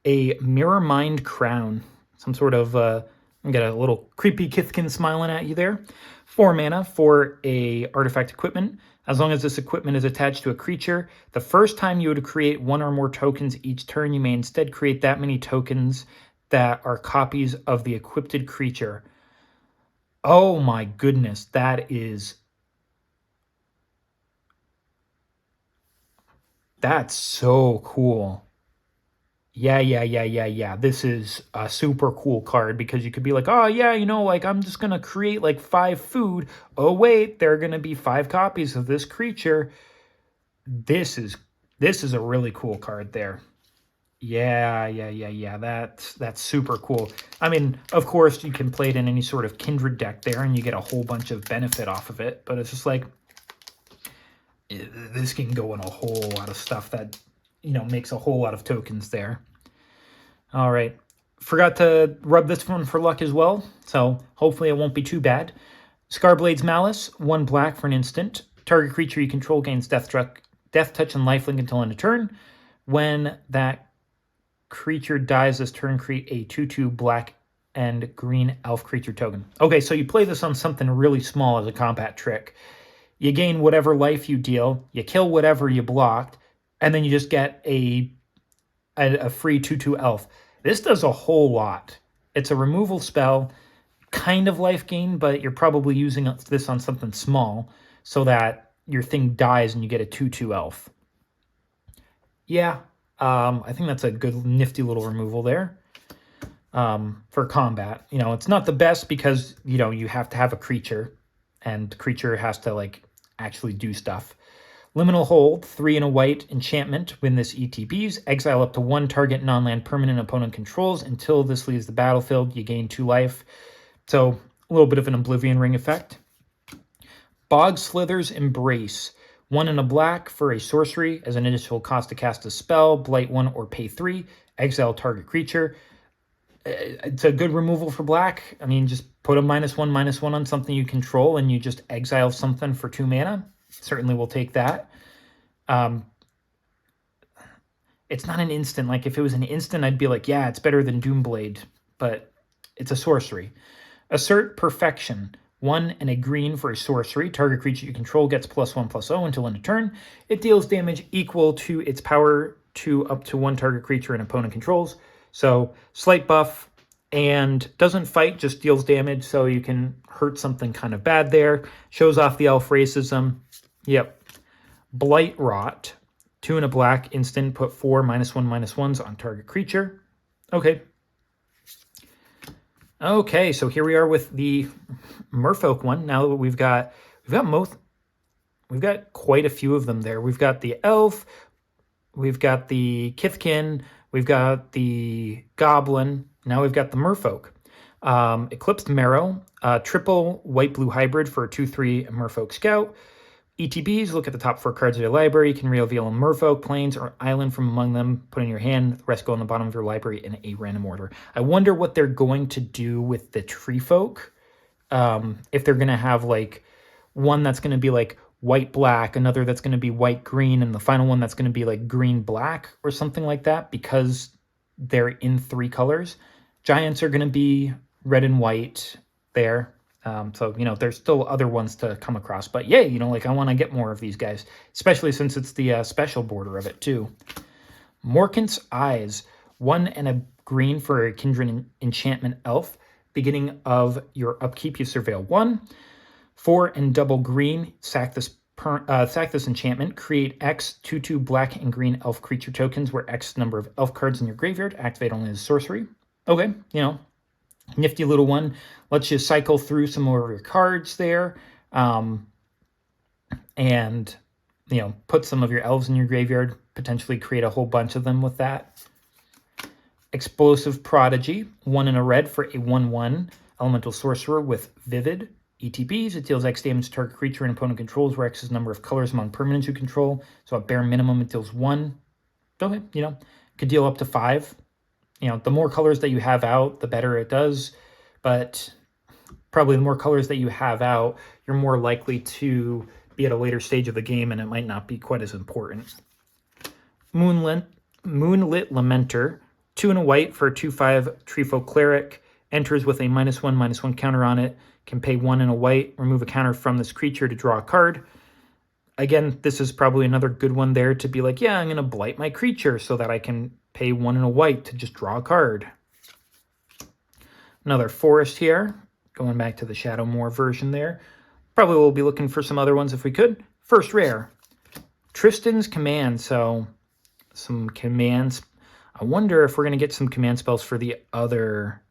a Mirror Mind Crown. Some sort of, get a little creepy Kithkin smiling at you there. 4 mana for a artifact equipment. As long as this equipment is attached to a creature, the first time you would create 1 or more tokens each turn, you may instead create that many tokens that are copies of the equipped creature. Oh my goodness, that's so cool. Yeah. This is a super cool card, because you could be like, oh yeah, you know, like, I'm just going to create like 5 food. Oh wait, there are going to be 5 copies of this creature. This is This is a really cool card there. Yeah. That's super cool. I mean, of course, you can play it in any sort of kindred deck there, and you get a whole bunch of benefit off of it. But it's just like, this can go in a whole lot of stuff that, makes a whole lot of tokens there. All right. Forgot to rub this one for luck as well, so hopefully it won't be too bad. Scarblade's Malice, 1 black for an instant. Target creature you control gains Death Touch, and Lifelink until end of turn. When that creature dies this turn, create a 2/2 black and green elf creature token. Okay, so you play this on something really small as a combat trick. You gain whatever life you deal, you kill whatever you blocked, and then you just get a free 2/2 elf. This does a whole lot. It's a removal spell, kind of life gain, but you're probably using this on something small so that your thing dies and you get a 2/2 elf. Yeah, I think that's a good nifty little removal there for combat. It's not the best because, you have to have a creature, and the creature has to, like, actually do stuff. Liminal Hold, 3 and a white enchantment. When this ETBs, exile up to 1 target non-land permanent opponent controls. Until this leaves the battlefield, you gain 2 life. So a little bit of an Oblivion Ring effect. Bog Slither's Embrace, 1 and a black for a sorcery. As an initial cost to cast a spell, blight 1 or pay 3. Exile target creature. It's a good removal for black. I mean, just put a -1/-1 on something you control, and you just exile something for 2 mana. Certainly will take that. It's not an instant. Like, if it was an instant, I'd be like, yeah, it's better than Doomblade, but it's a sorcery. Assert Perfection, 1 and a green for a sorcery. Target creature you control gets +1/+0 until end of turn. It deals damage equal to its power to up to 1 target creature an opponent controls. So slight buff, and doesn't fight, just deals damage, so you can hurt something kind of bad there. Shows off the elf racism. Yep. Blight Rot, 2 and a black instant, put 4 -1/-1s on target creature. Okay. Okay, so here we are with the Merfolk one. Now that we've got quite a few of them there. We've got the elf, we've got the Kithkin, we've got the goblin. Now we've got the Merfolk. Eclipsed Marrow, triple white-blue hybrid for a 2/3 Merfolk Scout. ETBs, look at the top 4 cards of your library. You can reveal a Merfolk, plains, or island from among them. Put in your hand. The rest go on the bottom of your library in a random order. I wonder what they're going to do with the Tree Folk. If they're going to have, like, one that's going to be, like, white-black, another that's going to be white-green, and the final one that's going to be, like, green-black or something like that, because they're in 3 colors. Giants are going to be red and white there. So, there's still other ones to come across. But yeah, I want to get more of these guys, especially since it's the special border of it too. Morkant's Eyes, 1 and a green for a kindred enchantment elf. Beginning of your upkeep, you surveil 1. 4 and double green, sack this enchantment. Create X 2/2 black and green elf creature tokens, where X number of elf cards in your graveyard. Activate only as sorcery. Okay, nifty little one. Lets you cycle through some more of your cards there. And, put some of your elves in your graveyard. Potentially create a whole bunch of them with that. Explosive Prodigy, 1 and a red for a 1/1 elemental sorcerer with Vivid. ETBs, it deals X damage to target creature and opponent controls, where X is number of colors among permanents you control. So at bare minimum, it deals 1. Okay, could deal up to 5. The more colors that you have out, the better it does. But probably the more colors that you have out, you're more likely to be at a later stage of the game, and it might not be quite as important. Moonlit Lamenter, 2 and a white for a 2/5 Treefolk Cleric. Enters with a -1/-1 counter on it. Can pay 1 and a white. Remove a counter from this creature to draw a card. Again, this is probably another good one there to be like, yeah, I'm going to blight my creature so that I can pay 1 and a white to just draw a card. Another forest here. Going back to the Shadowmoor version there. Probably will be looking for some other ones if we could. First rare. Tristan's Command. So some commands. I wonder if we're going to get some command spells for the other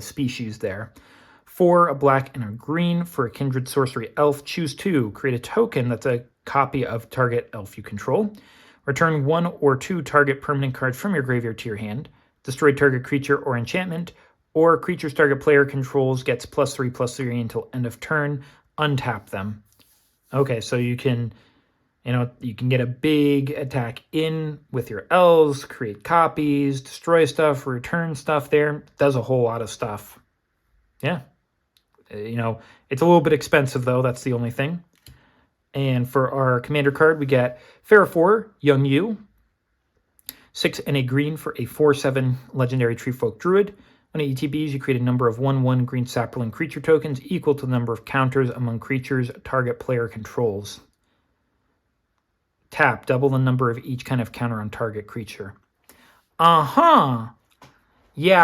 species there. 4, a black and a green for a kindred sorcery elf. Choose 2. Create a token that's a copy of target elf you control. Return 1 or 2 target permanent cards from your graveyard to your hand. Destroy target creature or enchantment, or creatures target player controls gets +3/+3 until end of turn. Untap them. Okay, so you can get a big attack in with your elves, create copies, destroy stuff, return stuff there. Does a whole lot of stuff. Yeah. It's a little bit expensive, though. That's the only thing. And for our commander card, we get Phyrexian Young Yu. 6 and a green for a 4/7 legendary tree folk druid. When it ETBs, you create a number of 1/1 green sapling creature tokens equal to the number of counters among creatures target player controls. Tap, double the number of each kind of counter on target creature. Yeah,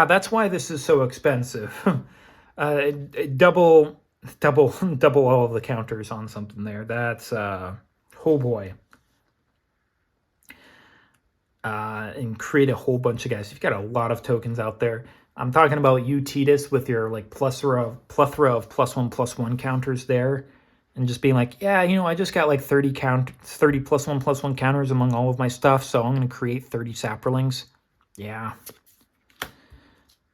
that's why this is so expensive. Double all of the counters on something there. That's, oh boy. And create a whole bunch of guys. You've got a lot of tokens out there. I'm talking about you, Titus, with your like plethora of +1/+1 counters there. And just being like, yeah, I just got like 30 +1/+1 counters among all of my stuff, so I'm going to create 30 saplings. Yeah.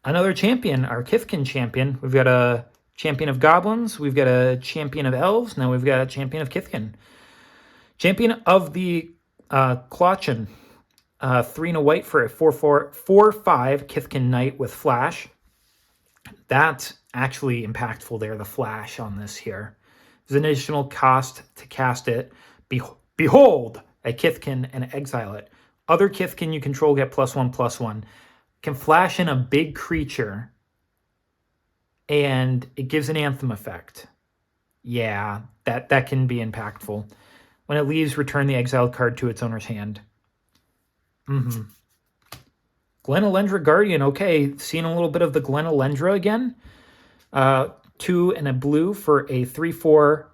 Another champion, our Kithkin champion. We've got a champion of goblins. We've got a champion of elves. Now we've got a champion of Kithkin. Champion of the Klotchen. 3 and a white for a 4/5 Kithkin Knight with Flash. That's actually impactful there, the Flash on this here. There's an additional cost to cast it. Behold a Kithkin and exile it. Other Kithkin you control get +1/+1. Can flash in a big creature, and it gives an anthem effect. Yeah, that can be impactful. When it leaves, return the exiled card to its owner's hand. Glen Elendra Guardian. Okay, seeing a little bit of the Glen Elendra again. 2 and a blue for a 3/4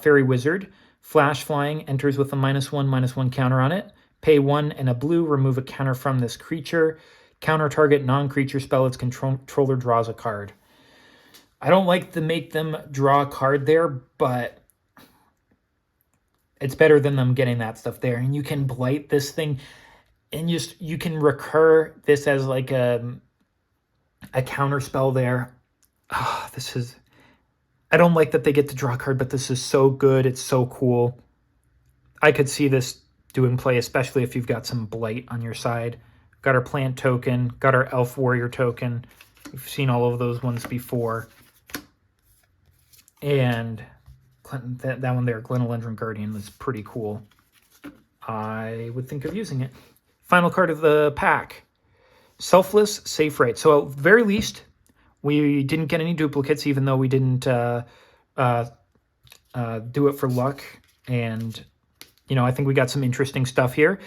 fairy wizard. Flash flying, enters with a -1/-1 counter on it. Pay 1 and a blue, remove a counter from this creature. Counter target non-creature spell its controller draws a card. I don't like to make them draw a card there, but it's better than them getting that stuff there. And you can blight this thing, and you can recur this as like a counter spell there. Oh, I don't like that they get to draw a card, but this is so good. It's so cool. I could see this doing play, especially if you've got some blight on your side. Got our plant token, got our elf warrior token. We've seen all of those ones before. And that one there, Glen Elendra Guardian, was pretty cool. I would think of using it. Final card of the pack. Selfless Safe Right. So at very least, we didn't get any duplicates, even though we didn't do it for luck. And, I think we got some interesting stuff here.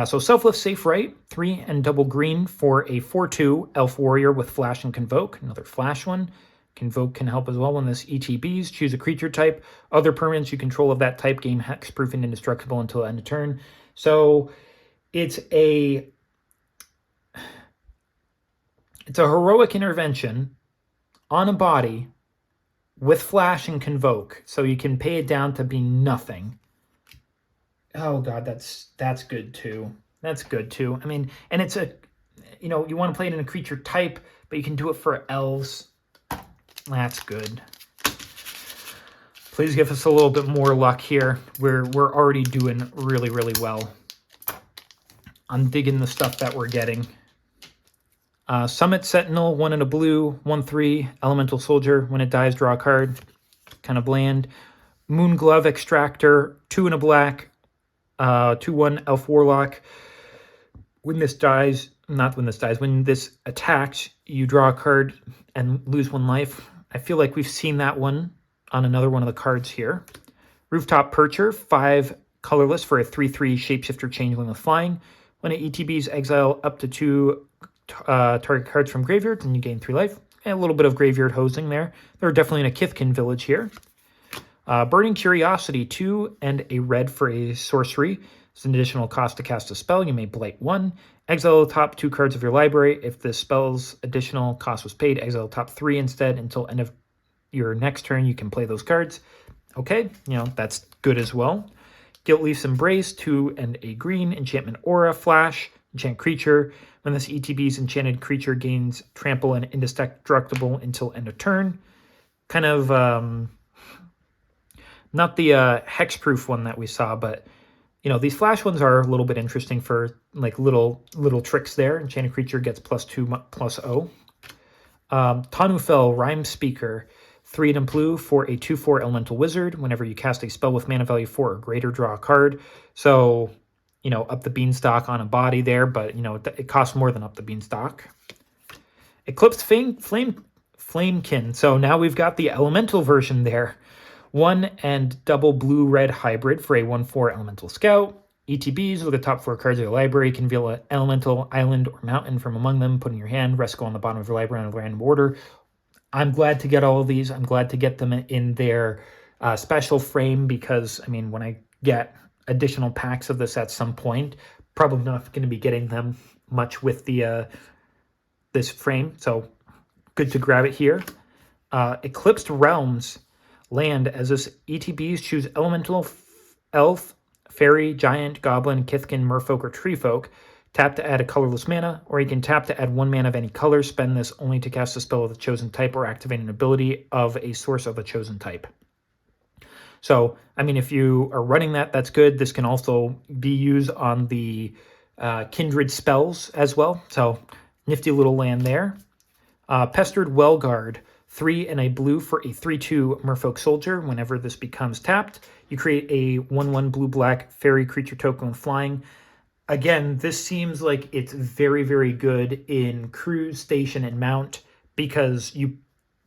So Selfless Safe Right, 3 and double green for a 4/2 Elf Warrior with Flash and Convoke. Another Flash one. Convoke can help as well when this ETBs. Choose a creature type. Other permanents you control of that type gain hexproof and indestructible until end of turn. So it's a heroic intervention on a body with Flash and Convoke. So you can pay it down to be nothing. Oh god, that's good too. That's good too. I mean, and it's you want to play it in a creature type, but you can do it for elves. That's good. Please give us a little bit more luck here. We're already doing really, really well. I'm digging the stuff that we're getting. Summit Sentinel, 1 and a blue, 1/3, Elemental Soldier. When it dies, draw a card. Kind of bland. Moon Glove Extractor, 2 and a black, 2/1 Elf Warlock. When this attacks, you draw a card and lose 1 life. I feel like we've seen that one on another one of the cards here. Rooftop Percher, 5 colorless for a 3/3 Shapeshifter Changeling with Flying. When it ETBs, exile up to 2 target cards from graveyard, and you gain 3 life. And a little bit of graveyard hosing there. They're definitely in a Kithkin village here. Burning Curiosity, 2 and a red for a sorcery. It's an additional cost to cast a spell. You may blight 1. Exile the top 2 cards of your library. If the spell's additional cost was paid, exile the top 3 instead until end of your next turn, you can play those cards. Okay, that's good as well. Guiltleaf's Embrace, 2 and a green, enchantment aura, flash, enchant creature. When this ETB's enchanted creature gains trample and indestructible until end of turn. Kind of not the hexproof one that we saw, but these flash ones are a little bit interesting for like little tricks there. Enchanted creature gets +2/+0. Tanufel, Rhyme Speaker, 3 and blue for a 2/4 elemental wizard. Whenever you cast a spell with mana value 4 or greater, draw a card. So, up the beanstalk on a body there, but it costs more than up the beanstalk. Eclipsed Flamekin. So now we've got the elemental version there. 1 and double blue-red hybrid for a 1/4 elemental scout. ETBs are the top 4 cards of your library. You can reveal an elemental, island, or mountain from among them. Put in your hand. Rest go on the bottom of your library in a random order. I'm glad to get all of these. I'm glad to get them in their special frame because, when I get additional packs of this at some point, probably not going to be getting them much with the this frame. So good to grab it here. Eclipsed Realms. Land. As this ETBs, choose elemental, elf, fairy, giant, goblin, kithkin, merfolk, or treefolk. Tap to add a colorless mana, or you can tap to add 1 mana of any color. Spend this only to cast a spell of the chosen type or activate an ability of a source of a chosen type. So, if you are running that, that's good. This can also be used on the kindred spells as well. So, nifty little land there. Pestered Wellguard. 3 and a blue for a 3/2 merfolk soldier. Whenever this becomes tapped, you create a 1/1 blue-black fairy creature token with flying. Again, this seems like it's very, very good in cruise, station, and mount because you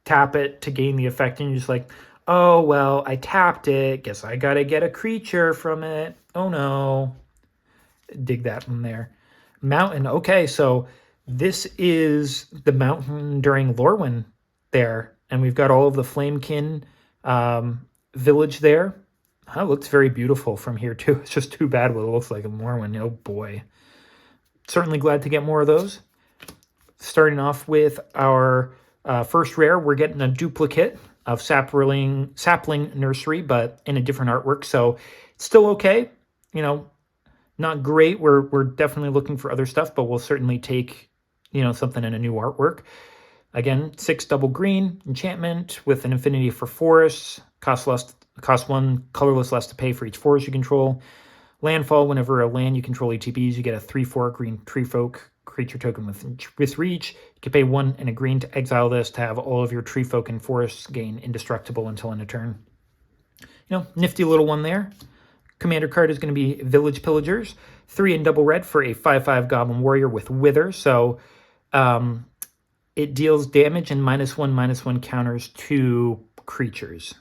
tap it to gain the effect and you're just like, oh, well, I tapped it. Guess I gotta get a creature from it. Oh, no. Dig that one there. Mountain. Okay, so this is the mountain during Lorwyn there, and we've got all of the Flamekin village there. It looks very beautiful from here too. It's just too bad what it looks like in Lorwyn. Oh boy. Certainly glad to get more of those. Starting off with our first rare, we're getting a duplicate of Sapling Nursery, but in a different artwork. So it's still okay. Not great. We're definitely looking for other stuff, but we'll certainly take something in a new artwork. Again, 6 double green, enchantment with an affinity for forests. Cost 1 colorless less to pay for each forest you control. Landfall, whenever a land you control ETBs, you get a 3/4 green treefolk creature token with reach. You can pay 1 and a green to exile this to have all of your treefolk and forests gain indestructible until end of turn. Nifty little one there. Commander card is going to be Village Pillagers. 3 and double red for a 5/5 Goblin Warrior with Wither. So, it deals damage and -1/-1 counters to creatures.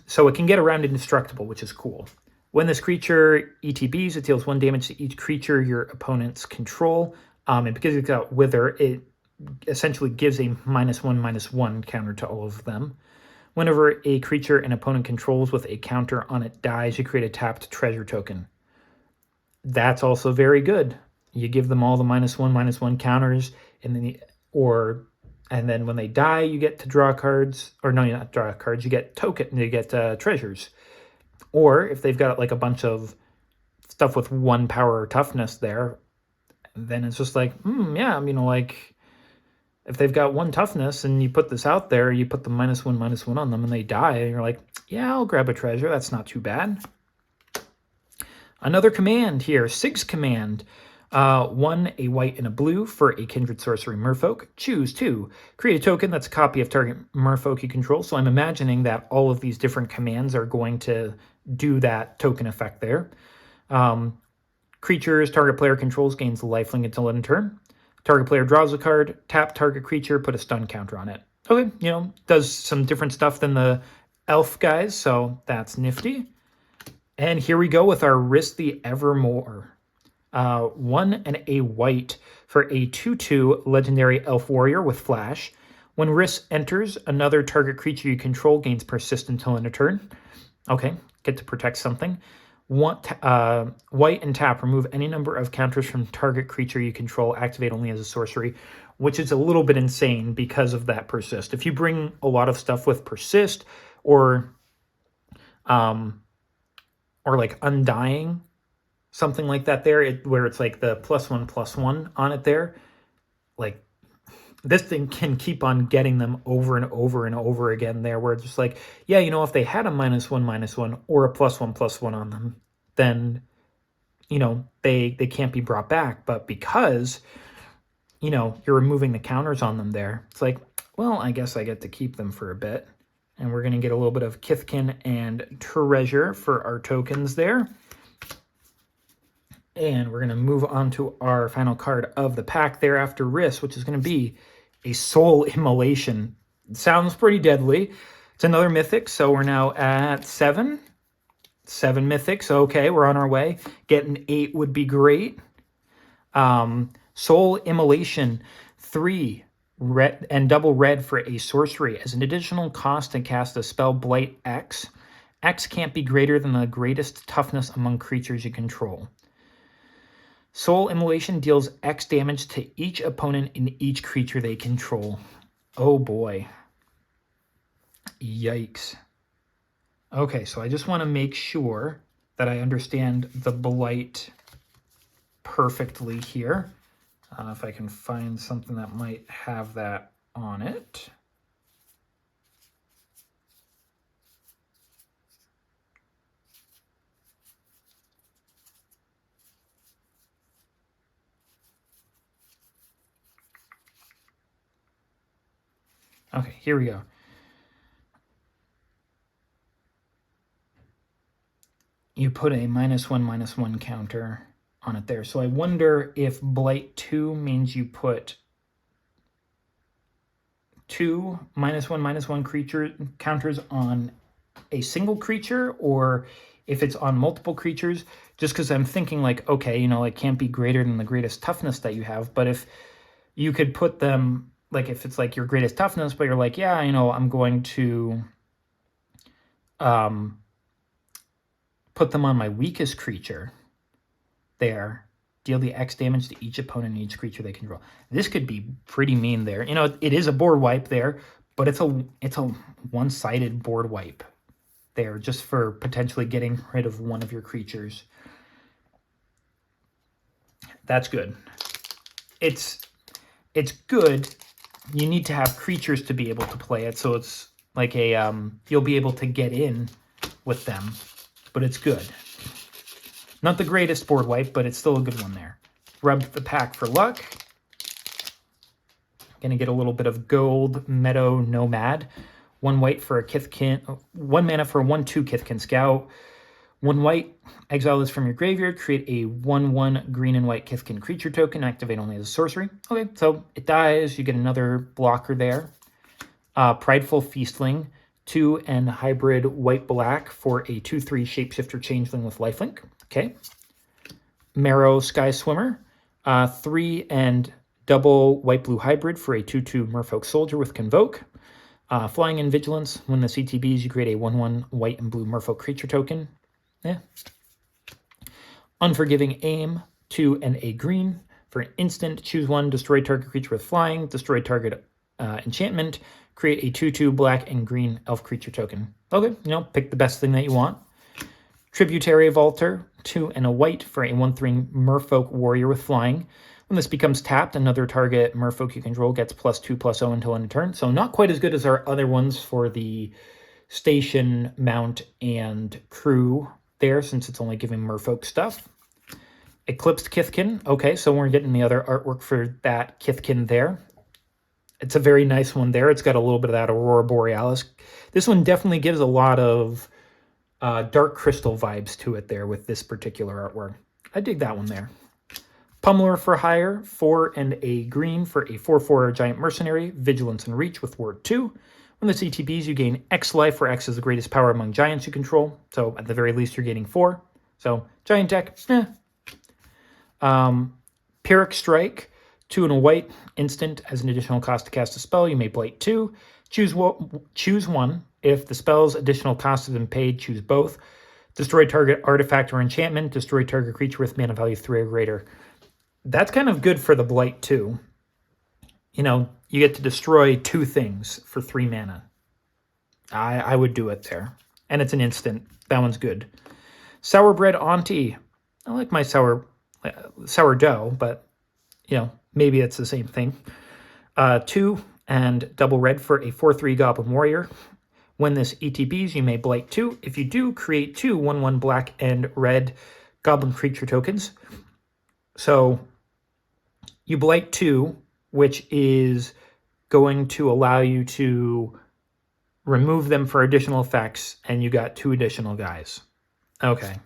So it can get around indestructible, which is cool. When this creature ETBs, it deals 1 damage to each creature your opponents control. And because it's got Wither, it essentially gives a -1/-1 counter to all of them. Whenever a creature an opponent controls with a counter on it dies, you create a tapped treasure token. That's also very good. You give them all the -1/-1 counters, and then when they die, you get to draw cards. Or no, not draw cards. You get treasures. Or if they've got like a bunch of stuff with 1 power or toughness there, then it's just like, if they've got 1 toughness and you put this out there, you put the -1/-1 on them and they die, and you're like, yeah, I'll grab a treasure. That's not too bad. Another command here, Sig's Command. 1, a white and a blue for a kindred sorcery merfolk. Choose 2. Create a token that's a copy of target merfolk you control. So I'm imagining that all of these different commands are going to do that token effect there. Creatures target player controls gains lifelink until end of turn. Target player draws a card. Tap target creature, put a stun counter on it. Okay, does some different stuff than the elf guys, so that's nifty. And here we go with our Risk the Evermore. 1 and a white for a 2/2 legendary elf warrior with flash. When Risk enters, another target creature you control gains persist until end of turn. Okay, get to protect something. White and tap, remove any number of counters from target creature you control, activate only as a sorcery, which is a little bit insane because of that persist. If you bring a lot of stuff with persist or like undying, something like that there, where it's like the +1/+1 on it there, like this thing can keep on getting them over and over and over again there, where it's just like, yeah, you know, if they had a -1/-1 or a +1/+1 on them, then, you know, they can't be brought back. But because, you know, you're removing the counters on them there, it's like, well, I guess I get to keep them for a bit. And we're going to get a little bit of Kithkin and Treasure for our tokens there. And we're going to move on to our final card of the pack there after Risk, which is going to be a Soul Immolation. It sounds pretty deadly. It's another mythic, so we're now at 7. 7 mythics. Okay, we're on our way. Getting 8 would be great. Soul Immolation, 3 red and double red for a sorcery. As an additional cost to cast a spell, Blight X. X can't be greater than the greatest toughness among creatures you control. Soul Immolation deals X damage to each opponent in each creature they control. Oh boy. Yikes. Okay, so I just want to make sure that I understand the Blight perfectly here. If I can find something that might have that on it. Okay, here we go. You put a -1/-1 counter on it there. So I wonder if Blight 2 means you put 2 -1/-1 creature counters on a single creature, or if it's on multiple creatures, just because I'm thinking like, okay, you know, it can't be greater than the greatest toughness that you have, but if you could put them, like if it's like your greatest toughness, but you're like, yeah, you know, I'm going to put them on my weakest creature there, deal the X damage to each opponent and each creature they control. This could be pretty mean there. You know, it is a board wipe there, but it's a one-sided board wipe there, just for potentially getting rid of one of your creatures. That's good. It's good. You need to have creatures to be able to play it, so it's like a you'll be able to get in with them, but it's good. Not the greatest board wipe, but it's still a good one there. Rub the pack for luck. Gonna get a little bit of Gold Meadow Nomad. 1 white for a Kithkin, 1 mana for a 1/2 Kithkin Scout. 1 white, exile this from your graveyard, create a 1/1 green and white Kithkin creature token, activate only as a sorcery. Okay, so it dies, you get another blocker there. Prideful Feastling, 2 and hybrid white-black for a 2/3 shapeshifter changeling with lifelink. Okay. Marrow Sky Swimmer, 3 and double white-blue hybrid for a 2/2 Merfolk Soldier with Convoke. Flying in Vigilance, when the CTBs, you create a 1/1 white and blue Merfolk creature token. Yeah. Unforgiving Aim, 2 and a green for an instant. Choose 1, destroy target creature with flying, destroy target enchantment, create a 2/2 black and green elf creature token. Okay, you know, pick the best thing that you want. Tributary Vaulter, 2 and a white for a 1/3 Merfolk Warrior with flying. When this becomes tapped, another target Merfolk you control gets +2/+0 until end of turn. So not quite as good as our other ones for the station, mount, and crew there, since it's only giving Merfolk stuff. Eclipsed Kithkin. Okay, so we're getting the other artwork for that Kithkin there. It's a very nice one there. It's got a little bit of that Aurora Borealis. This one definitely gives a lot of Dark Crystal vibes to it there with this particular artwork. I dig that one there. Pummeler for hire, 4 and a green for a 4/4 giant mercenary, vigilance and reach with ward 2. When the CTBs, you gain X life, where X is the greatest power among giants you control. So at the very least, you're gaining 4. So giant deck, Pyrrhic Strike, 2 and a white, instant. As an additional cost to cast a spell, you may blight 2. Choose 1. If the spell's additional cost has been paid, choose both. Destroy target artifact or enchantment. Destroy target creature with mana value 3 or greater. That's kind of good for the Blight, too. You know, you get to destroy 2 things for 3 mana. I would do it there. And it's an instant. That one's good. Sour bread auntie. I like my sourdough, but, you know, maybe it's the same thing. 2 and double red for a 4/3 Goblin Warrior. When this ETBs, you may blight 2. If you do, create 2 1/1 black and red Goblin creature tokens. So you blight 2, which is going to allow you to remove them for additional effects, and you got 2 additional guys. Okay.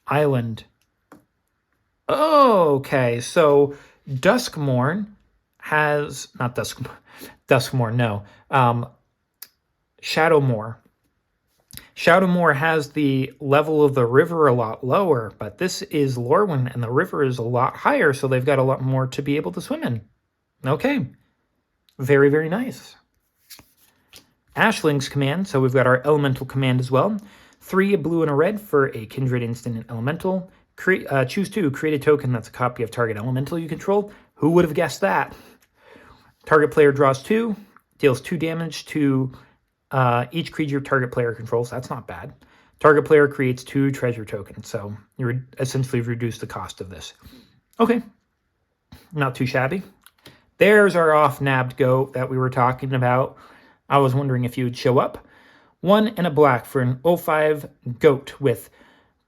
Island. Okay, so Duskmourn has... Not Duskmourn, no. Shadowmoor. Shadowmoor has the level of the river a lot lower, but this is Lorwyn, and the river is a lot higher, so they've got a lot more to be able to swim in. Okay. Very, very nice. Ashling's command, so we've got our elemental command as well. 3 a blue and a red for a kindred instant and elemental. Choose 2, create a token that's a copy of target elemental you control. Who would have guessed that? Target player draws 2, deals 2 damage to each creature target player controls. That's not bad. Target player creates 2 treasure tokens, so you essentially reduce the cost of this. Okay, not too shabby. There's our off-nabbed goat that we were talking about. I was wondering if you would show up. 1 and a black for an 0/5 goat with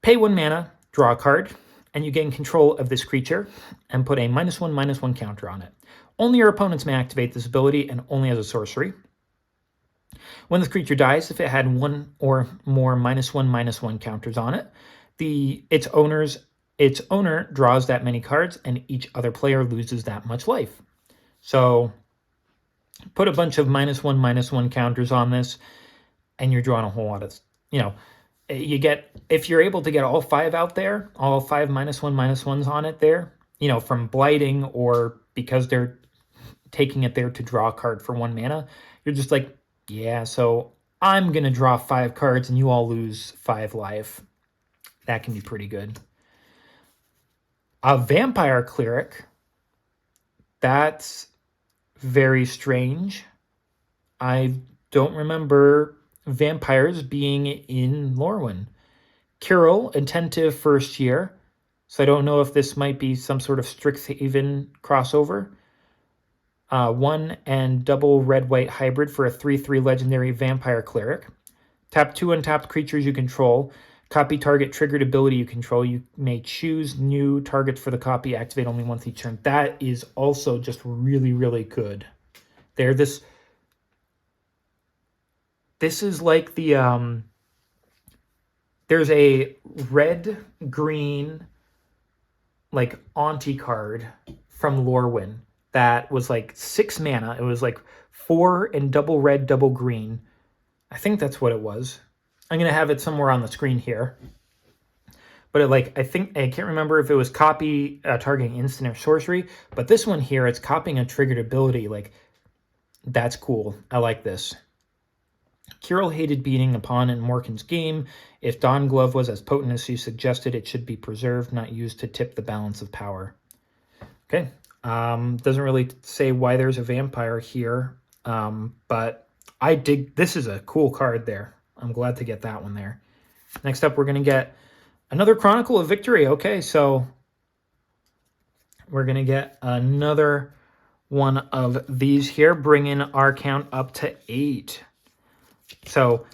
pay 1 mana, draw a card, and you gain control of this creature and put a -1/-1 counter on it. Only your opponents may activate this ability and only as a sorcery. When this creature dies, if it had 1 or more -1/-1 counters on it, its owner draws that many cards and each other player loses that much life. So put a bunch of -1/-1 counters on this, and you're drawing a whole lot of, you know, if you're able to get all 5 out there, all 5 -1/-1s on it there, you know, from blighting or because they're taking it there to draw a card for 1 mana, you're just like, yeah, so I'm going to draw 5 cards and you all lose 5 life. That can be pretty good. A vampire cleric. That's very strange. I don't remember vampires being in Lorwyn. Kirill, attentive first year. So I don't know if this might be some sort of Strixhaven crossover. 1 and double red-white hybrid for a 3/3 legendary vampire cleric. Tap 2 untapped creatures you control. Copy target triggered ability you control. You may choose new targets for the copy. Activate only once each turn. That is also just really, really good. This is like the... there's a red-green like auntie card from Lorwyn that was like 6 mana. It was like 4 and double red, double green. I think that's what it was. I'm going to have it somewhere on the screen here. But I can't remember if it was copy targeting instant or sorcery. But this one here, it's copying a triggered ability. Like, that's cool. I like this. Kirill hated beating a pawn in Morkan's game. If Dawn Glove was as potent as she suggested, it should be preserved, not used to tip the balance of power. Okay. Doesn't really say why there's a vampire here, but I dig. This is a cool card there. I'm glad to get that one there. Next up, we're going to get another Chronicle of Victory. Okay, so we're going to get another one of these here, bringing our count up to 8. So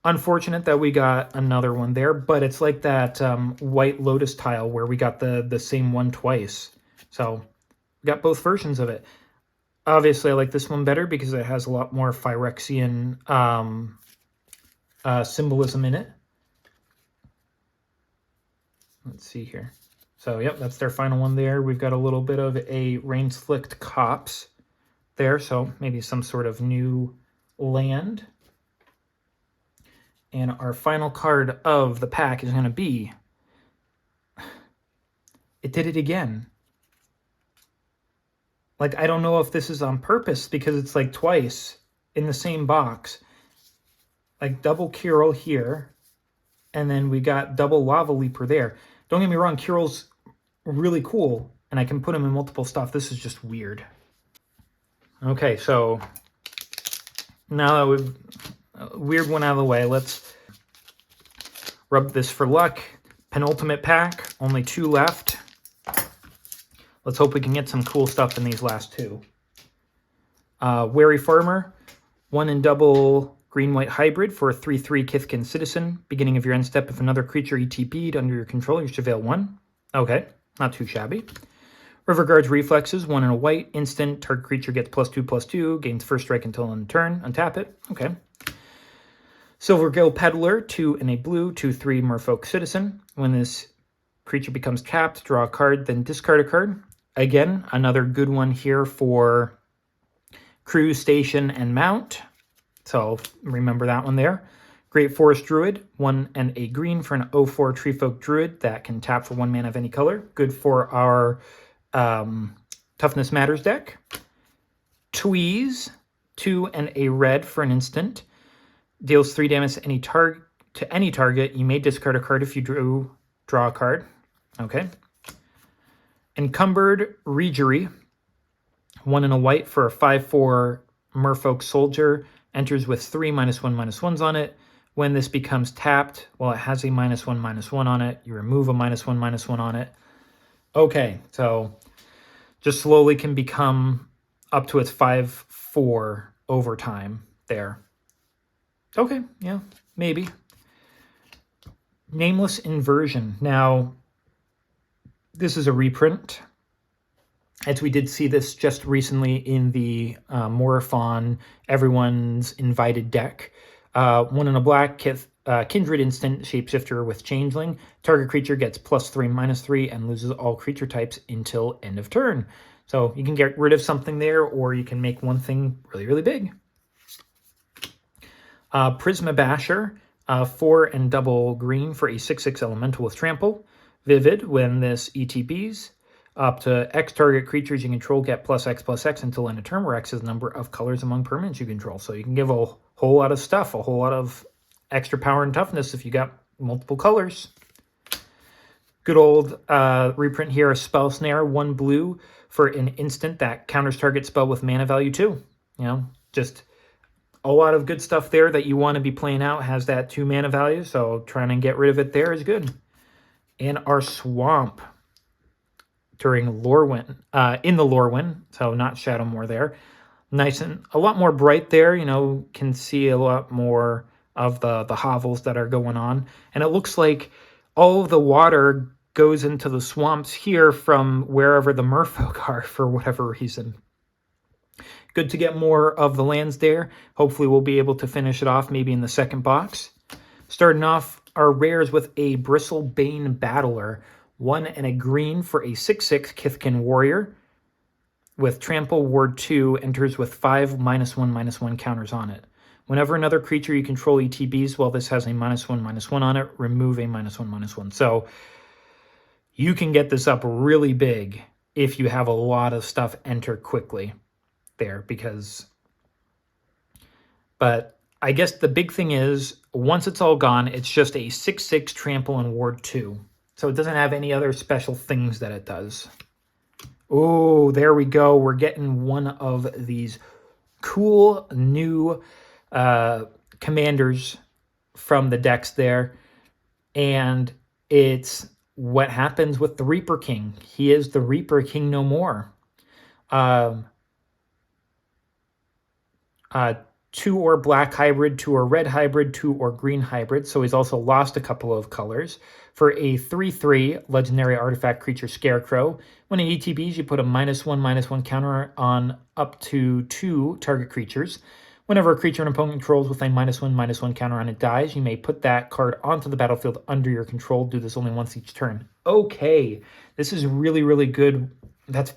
unfortunate that we got another one there, but it's like that White Lotus tile where we got the same one twice. So we got both versions of it. Obviously, I like this one better because it has a lot more Phyrexian symbolism in it. Let's see here. So, yep, that's their final one there. We've got a little bit of a Rain-Slicked Copse there, so maybe some sort of new land. And our final card of the pack is going to be... It did it again. Like, I don't know if this is on purpose because it's like twice in the same box. Like double Kirill here. and then we got double Lava Leaper there. Don't get me wrong, Kirill's really cool, and I can put him in multiple stuff. This is just weird. Okay, so now that we've weird one out of the way, let's rub this for luck. Penultimate pack, only 2 left. Let's hope we can get some cool stuff in these last 2. Wary Farmer, 1 and double green-white hybrid for a 3/3 Kithkin Citizen. Beginning of your end step, if another creature ETB'd under your control, you surveil 1. Okay, not too shabby. River Guard's Reflexes, 1 and a white, instant, target creature gets +2/+2, gains first strike until end turn, untap it. Okay. Silvergill Peddler, 2 and a blue, 2/3 Merfolk Citizen. When this creature becomes tapped, draw a card, then discard a card. Again, another good one here for Crew, Station, and Mount. So remember that one there. Great Forest Druid, 1 and a green for an 0/4 Treefolk Druid that can tap for 1 mana of any color. Good for our Toughness Matters deck. Tweeze, 2 and a red for an instant. Deals 3 damage to any target. You may discard a card if you draw a card. Okay. Encumbered Regery, 1 and a white for a 5/4 Merfolk Soldier. Enters with 3 -1/-1s on it. When this becomes tapped, well, it has a -1/-1 on it. You remove a -1/-1 on it. Okay, so just slowly can become up to its 5/4 over time there. Okay, yeah, maybe. Nameless Inversion. Now, this is a reprint, as we did see this just recently in the Morathon Everyone's Invited deck. 1 and a black, kindred instant, shapeshifter with changeling. Target creature gets +3/-3 and loses all creature types until end of turn. So you can get rid of something there, or you can make one thing really, really big. Prisma Basher, 4 and double green for a 6/6 elemental with trample. Vivid, when this ETBs, up to X target creatures you control get +X/+X until end of turn, where X is the number of colors among permanents you control. So you can give a whole lot of stuff, a whole lot of extra power and toughness if you got multiple colors. Good old reprint here, a Spell Snare, 1 blue for an instant that counters target spell with mana value 2. You know, just a lot of good stuff there that you want to be playing out. Has that 2 mana value, so trying to get rid of it there is good. And our Swamp during Lorwyn, in the Lorwyn, so not Shadowmoor there. Nice and a lot more bright there, you know, can see a lot more of the hovels that are going on. And it looks like all of the water goes into the swamps here from wherever the merfolk are for whatever reason. Good to get more of the lands there. Hopefully we'll be able to finish it off maybe in the second box. Starting off our rares with a Bristlebane Battler, 1 and a green for a 6/6 Kithkin Warrior with Trample Ward 2, enters with 5 -1/-1 counters on it. Whenever another creature you control ETBs, while this has a -1/-1 on it, remove a -1/-1. So you can get this up really big if you have a lot of stuff enter quickly there, but I guess the big thing is, once it's all gone, it's just a 6/6 Trample and Ward 2. So it doesn't have any other special things that it does. Oh, there we go. We're getting one of these cool new commanders from the decks there. And it's what happens with the Reaper King. He is the Reaper King no more. 2 or black hybrid, 2 or red hybrid, 2 or green hybrid. So he's also lost a couple of colors. For a 3/3 legendary artifact creature Scarecrow, when it ETBs, you put a -1/-1 counter on up to 2 target creatures. Whenever a creature an opponent controls with a -1/-1 counter on it dies, you may put that card onto the battlefield under your control. Do this only once each turn. Okay, this is really, really good. That's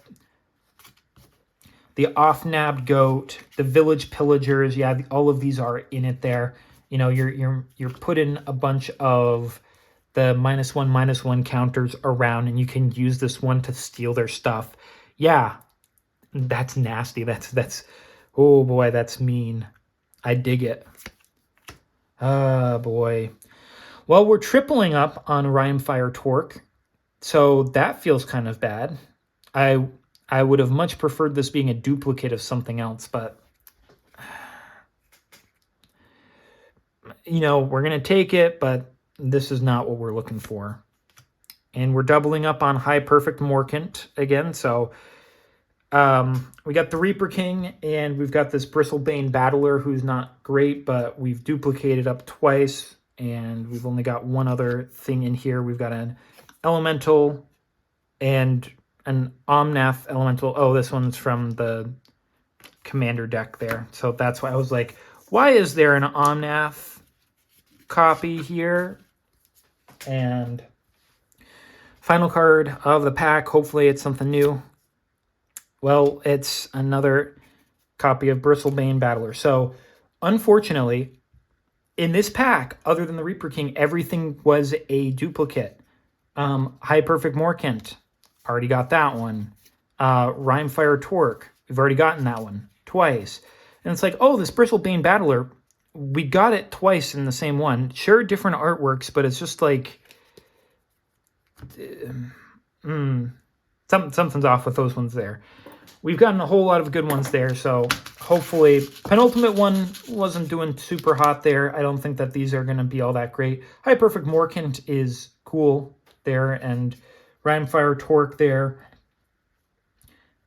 the Off-Nabbed Goat, the Village Pillagers. Yeah, all of these are in it there. You know, you're putting a bunch of the -1/-1 counters around, and you can use this one to steal their stuff. Yeah, that's nasty. That's oh boy, that's mean. I dig it. Oh boy. Well, we're tripling up on Rhyme-Fire Torque, so that feels kind of bad. I would have much preferred this being a duplicate of something else, but you know, we're going to take it, but this is not what we're looking for. And we're doubling up on High Perfect Morkant again, so we got the Reaper King, and we've got this Bristlebane Battler who's not great, but we've duplicated up twice, and we've only got one other thing in here. We've got an Elemental and an Omnath Elemental. Oh, this one's from the Commander deck there. So that's why I was like, why is there an Omnath copy here? And final card of the pack. Hopefully it's something new. Well, it's another copy of Bristlebane Battler. So, unfortunately, in this pack, other than the Reaper King, everything was a duplicate. High Perfect Morkant, already got that one. Rhyme-Fire Torque, we've already gotten that one twice. And it's like, oh, this Bristlebane Battler, we got it twice in the same one. Sure, different artworks, but it's just like... something's off with those ones there. We've gotten a whole lot of good ones there, so hopefully... Penultimate one wasn't doing super hot there. I don't think that these are going to be all that great. High Perfect Morkant is cool there, and Rhyme-Fire Torque there.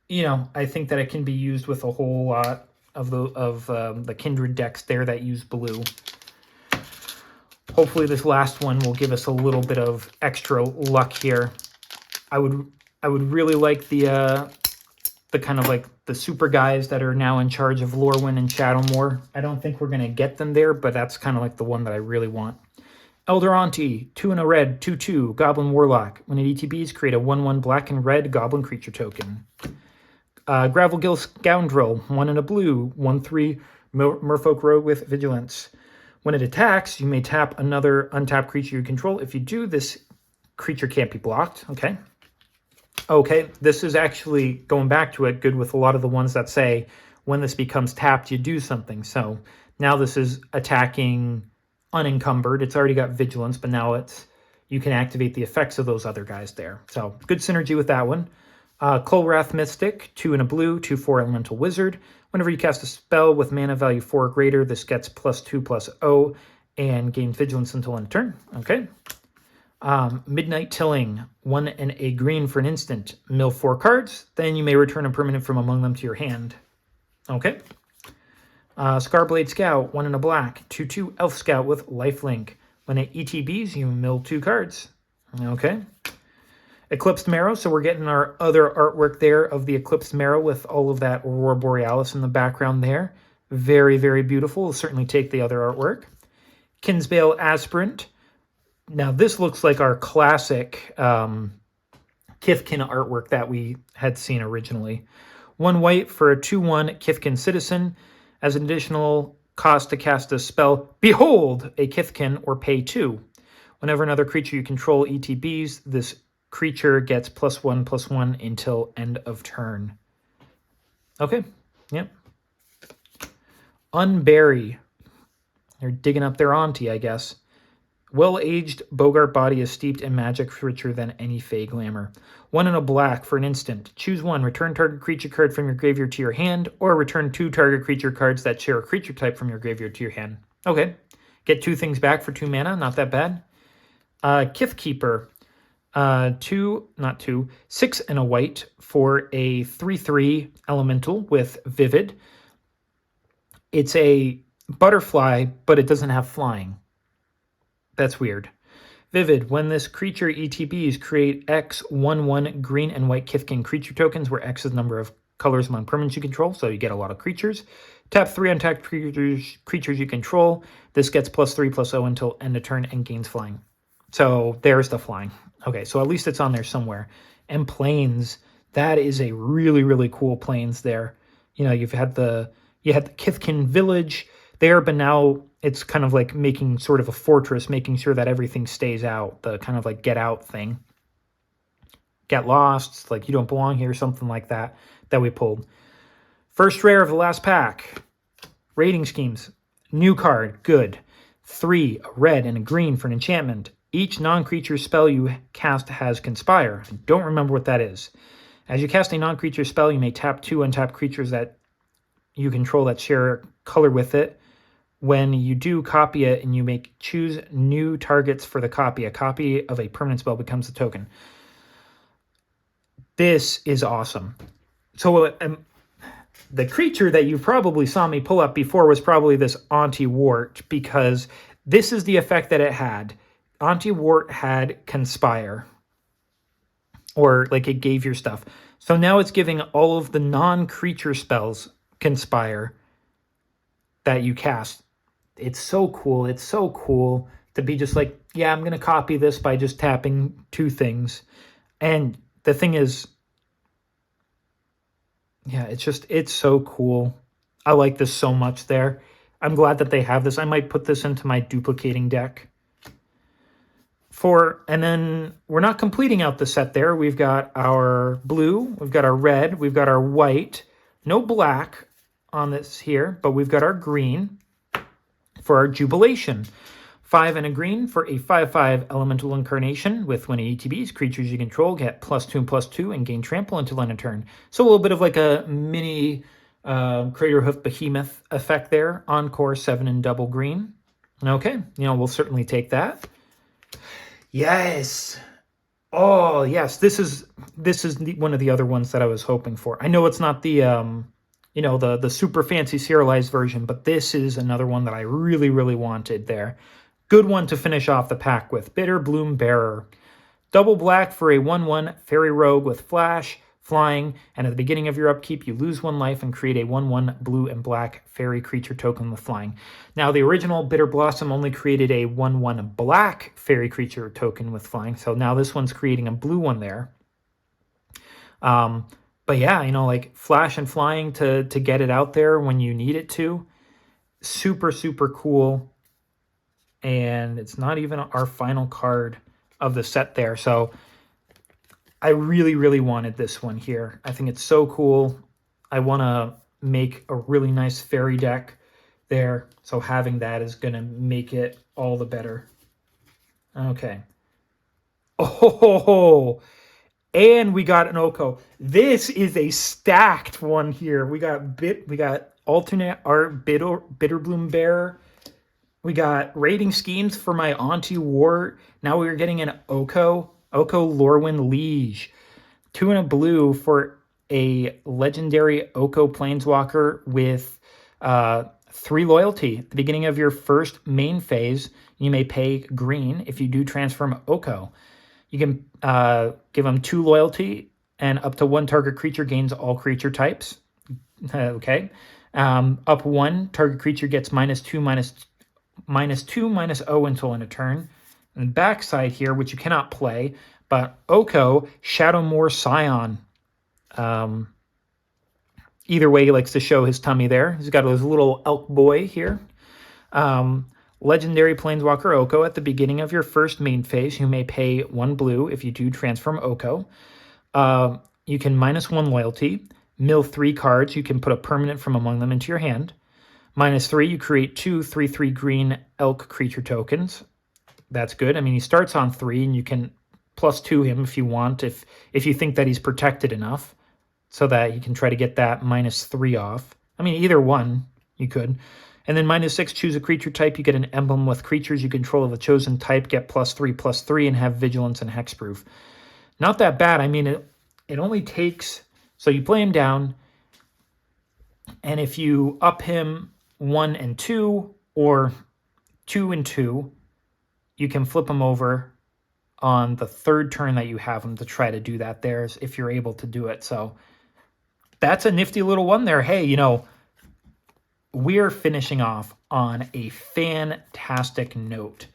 You know, I think that it can be used with a whole lot of the kindred decks there that use blue. Hopefully this last one will give us a little bit of extra luck here. I would really like the kind of like the super guys that are now in charge of Lorwyn and Shadowmoor. I don't think we're going to get them there, but that's kind of like the one that I really want. Eldraine, 2 and a red, 2/2, Goblin Warlock. When it ETBs, create a 1/1 black and red Goblin creature token. Gravelgill Scoundrel, 1 and a blue, 1/3, Merfolk Rogue with Vigilance. When it attacks, you may tap another untapped creature you control. If you do, this creature can't be blocked. Okay. Okay, this is actually, going back to it, good with a lot of the ones that say, when this becomes tapped, you do something. So now this is attacking unencumbered. It's already got Vigilance, but now you can activate the effects of those other guys there. So good synergy with that one. Kolrath Mystic, 2 and a blue, 2/4 Elemental Wizard. Whenever you cast a spell with mana value 4 or greater, this gets +2/+0 and gains Vigilance until end of turn. Okay. Midnight Tilling, 1 and a green for an instant. Mill 4 cards, then you may return a permanent from among them to your hand. Okay. Scarblade Scout, 1 and a black. 2/2 Elf Scout with Lifelink. When it ETBs, you mill 2 cards. Okay. Eclipsed Marrow, so we're getting our other artwork there of the Eclipsed Marrow with all of that Aurora Borealis in the background there. Very, very beautiful. We'll certainly take the other artwork. Kinsbale Aspirant. Now, this looks like our classic Kithkin artwork that we had seen originally. 1 white for a 2/1 Kithkin Citizen. As an additional cost to cast a spell, behold a Kithkin, or pay 2. Whenever another creature you control ETBs, this creature gets +1/+1 until end of turn. Okay, yep. Unbury. They're digging up their auntie, I guess. Well-aged Bogart body is steeped in magic richer than any Fey glamour. 1 and a black for an instant. Choose 1. Return target creature card from your graveyard to your hand, or return 2 target creature cards that share a creature type from your graveyard to your hand. Okay. Get 2 things back for 2 mana. Not that bad. Kithkeeper. 6 and a white for a 3/3 elemental with Vivid. It's a butterfly, but it doesn't have flying. That's weird. Vivid. When this creature ETBs, create X 1/1 green and white Kithkin creature tokens, where X is the number of colors among permanents you control, so you get a lot of creatures. Tap 3 untapped creatures you control. This gets +3/+0 until end of turn and gains flying. So there's the flying. Okay, so at least it's on there somewhere. And Plains, that is a really, really cool Plains there. You know, you had the Kithkin village there, but now it's kind of like making sort of a fortress, making sure that everything stays out, the kind of like get out thing. Get lost, like you don't belong here, something like that we pulled. First rare of the last pack. Rating schemes. New card, good. 3, a red and a green for an enchantment. Each non-creature spell you cast has Conspire. I don't remember what that is. As you cast a non-creature spell, you may tap 2 untapped creatures that you control that share color with it. When you do, copy it, and you may choose new targets for the copy. A copy of a permanent spell becomes a token. This is awesome. So the creature that you probably saw me pull up before was probably this Auntie Wart, because this is the effect that it had. Auntie Wart had Conspire, or like it gave your stuff. So now it's giving all of the non-creature spells Conspire that you cast. It's so cool. It's so cool to be just like, yeah, I'm going to copy this by just tapping 2 things. And the thing is, yeah, it's so cool. I like this so much there. I'm glad that they have this. I might put this into my duplicating deck. And then we're not completing out the set there. We've got our blue, we've got our red, we've got our white, no black on this here, but we've got our green for our Jubilation. 5 and a green for a 5/5 elemental incarnation with when it ETBs, creatures you control get +2/+2 and gain trample until end of turn. So a little bit of like a mini Craterhoof Behemoth effect there. Encore 7 and double green. Okay, we'll certainly take that. Yes. Oh, yes. This is one of the other ones that I was hoping for. I know it's not the the super fancy serialized version, but this is another one that I really, really wanted there. Good one to finish off the pack with. Bitter Bloom Bearer. Double black for a 1/1 fairy rogue with flash, flying, and at the beginning of your upkeep, you lose 1 life and create a 1/1 blue and black fairy creature token with flying. Now, the original Bitter Blossom only created a 1/1 black fairy creature token with flying, so now this one's creating a blue one there. But yeah, like flash and flying to get it out there when you need it to. Super, super cool. And it's not even our final card of the set there. So I really, really wanted this one here. I think it's so cool. I want to make a really nice fairy deck there. So having that is going to make it all the better. Okay. Oh, and we got an Oko. This is a stacked one here. We got alternate art, bitter bloom bearer. We got rating schemes for my Auntie Wart. Now we're getting an Oko Lorwyn Liege. 2 and a blue for a legendary Oko Planeswalker with 3 loyalty. At the beginning of your first main phase, you may pay green if you do transform Oko. You can give them 2 loyalty, and up to 1 target creature gains all creature types. Okay. Up 1, target creature gets -2/-0 until end of turn. And the backside here, which you cannot play, but Oko, Shadowmoor Scion. Either way, he likes to show his tummy there. He's got his little elk boy here. Legendary Planeswalker Oko. At the beginning of your first main phase, you may pay 1 blue if you do transform Oko. You can -1 loyalty. Mill 3 cards. You can put a permanent from among them into your hand. -3, you create 2 3/3 green elk creature tokens. That's good. I mean, he starts on 3, and you can +2 him if you want, if you think that he's protected enough, so that you can try to get that -3 off. I mean, either one, you could. And then -6, choose a creature type. You get an emblem with creatures you control of a chosen type, get +3/+3, and have vigilance and hexproof. Not that bad. I mean, it only takes... So you play him down, and if you up him 1 and 2, or 2 and 2, you can flip him over on the 3rd turn that you have him to try to do that there, if you're able to do it. So that's a nifty little one there. Hey, we're finishing off on a fantastic note.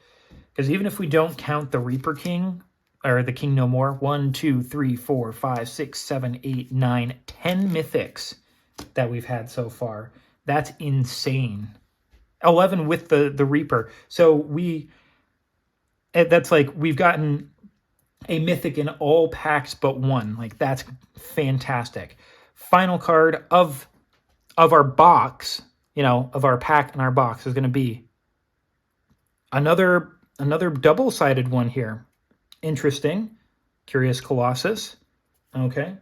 Because even if we don't count the Reaper King, or the King No More, 1, 2, 3, 4, 5, 6, 7, 8, 9, 10 mythics that we've had so far. That's insane. 11 with the Reaper. So that's like we've gotten a mythic in all packs but 1. Like, that's fantastic. Final card of our box, of our pack and our box is going to be Another double-sided one here. Interesting. Curious Colossus. Okay.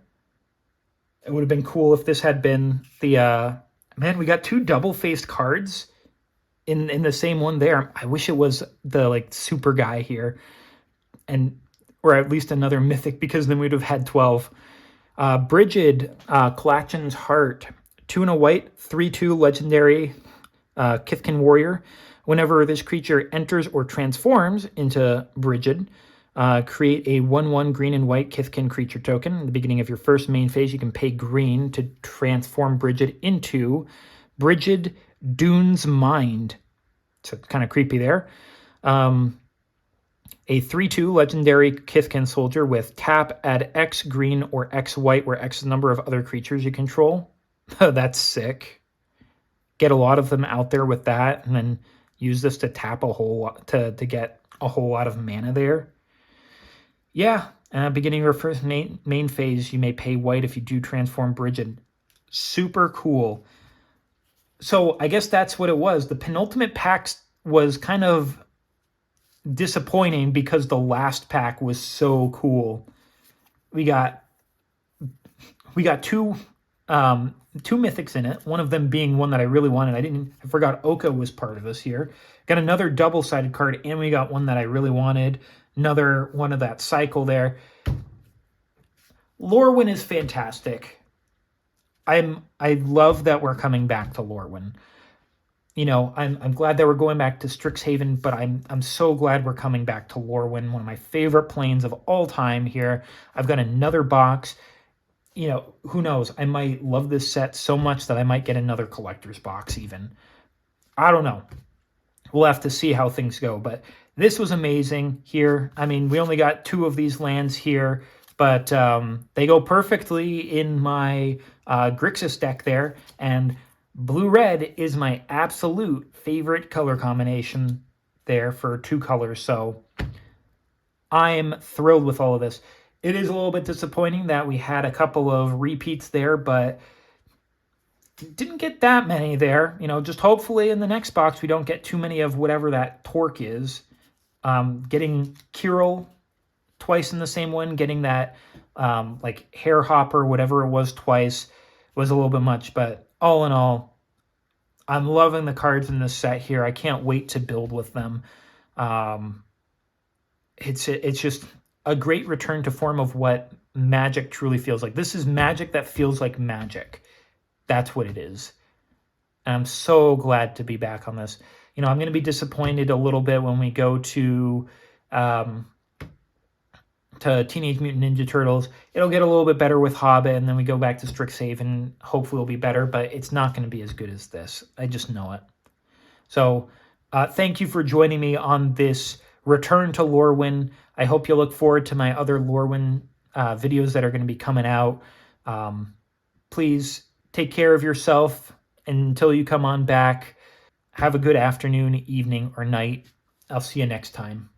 It would have been cool if this had been the... man, we got 2 double-faced cards in the same one there. I wish it was the, like, super guy here. Or at least another mythic, because then we'd have had 12. Brigid, Kalachan's Heart. 2 and a white, 3/2 legendary Kithkin Warrior. Whenever this creature enters or transforms into Brigid, create a 1/1 green and white Kithkin creature token. At the beginning of your first main phase, you can pay green to transform Brigid into Brigid Dune's Mind. So it's kind of creepy there. A 3/2 legendary Kithkin soldier with tap, add X green or X white, where X is the number of other creatures you control. That's sick. Get a lot of them out there with that, and then use this to tap a whole lot, to get a whole lot of mana there. Yeah, beginning of your first main phase, you may pay white if you do transform Brigid. Super cool. So I guess that's what it was. The penultimate pack was kind of disappointing because the last pack was so cool. We got 2 mythics in it, one of them being one that I really wanted. I forgot Oka was part of this here. Got another double-sided card, and we got one that I really wanted. Another one of that cycle there. Lorwyn is fantastic. I love that we're coming back to Lorwyn. You know, I'm glad that we're going back to Strixhaven, but I'm so glad we're coming back to Lorwyn, one of my favorite planes of all time here. I've got another box. You know, who knows? I might love this set so much that I might get another collector's box even. I don't know. We'll have to see how things go, but this was amazing here. I mean, we only got 2 of these lands here, but they go perfectly in my Grixis deck there, and blue-red is my absolute favorite color combination there for 2 colors, so I'm thrilled with all of this. It is a little bit disappointing that we had a couple of repeats there, but didn't get that many there. You know, just hopefully in the next box we don't get too many of whatever that torque is. Getting Kirill twice in the same one, getting that like hair hopper, whatever it was, twice was a little bit much, but all in all, I'm loving the cards in this set here. I can't wait to build with them. It's just a great return to form of what Magic truly feels like. This is Magic that feels like Magic. That's what it is. And I'm so glad to be back on this. You know, I'm going to be disappointed a little bit when we go to Teenage Mutant Ninja Turtles. It'll get a little bit better with Hobbit, and then we go back to Strixhaven. Hopefully it'll be better, but it's not going to be as good as this. I just know it. So thank you for joining me on this return to Lorwyn. I hope you look forward to my other Lorwyn videos that are going to be coming out. Please take care of yourself until you come on back. Have a good afternoon, evening, or night. I'll see you next time.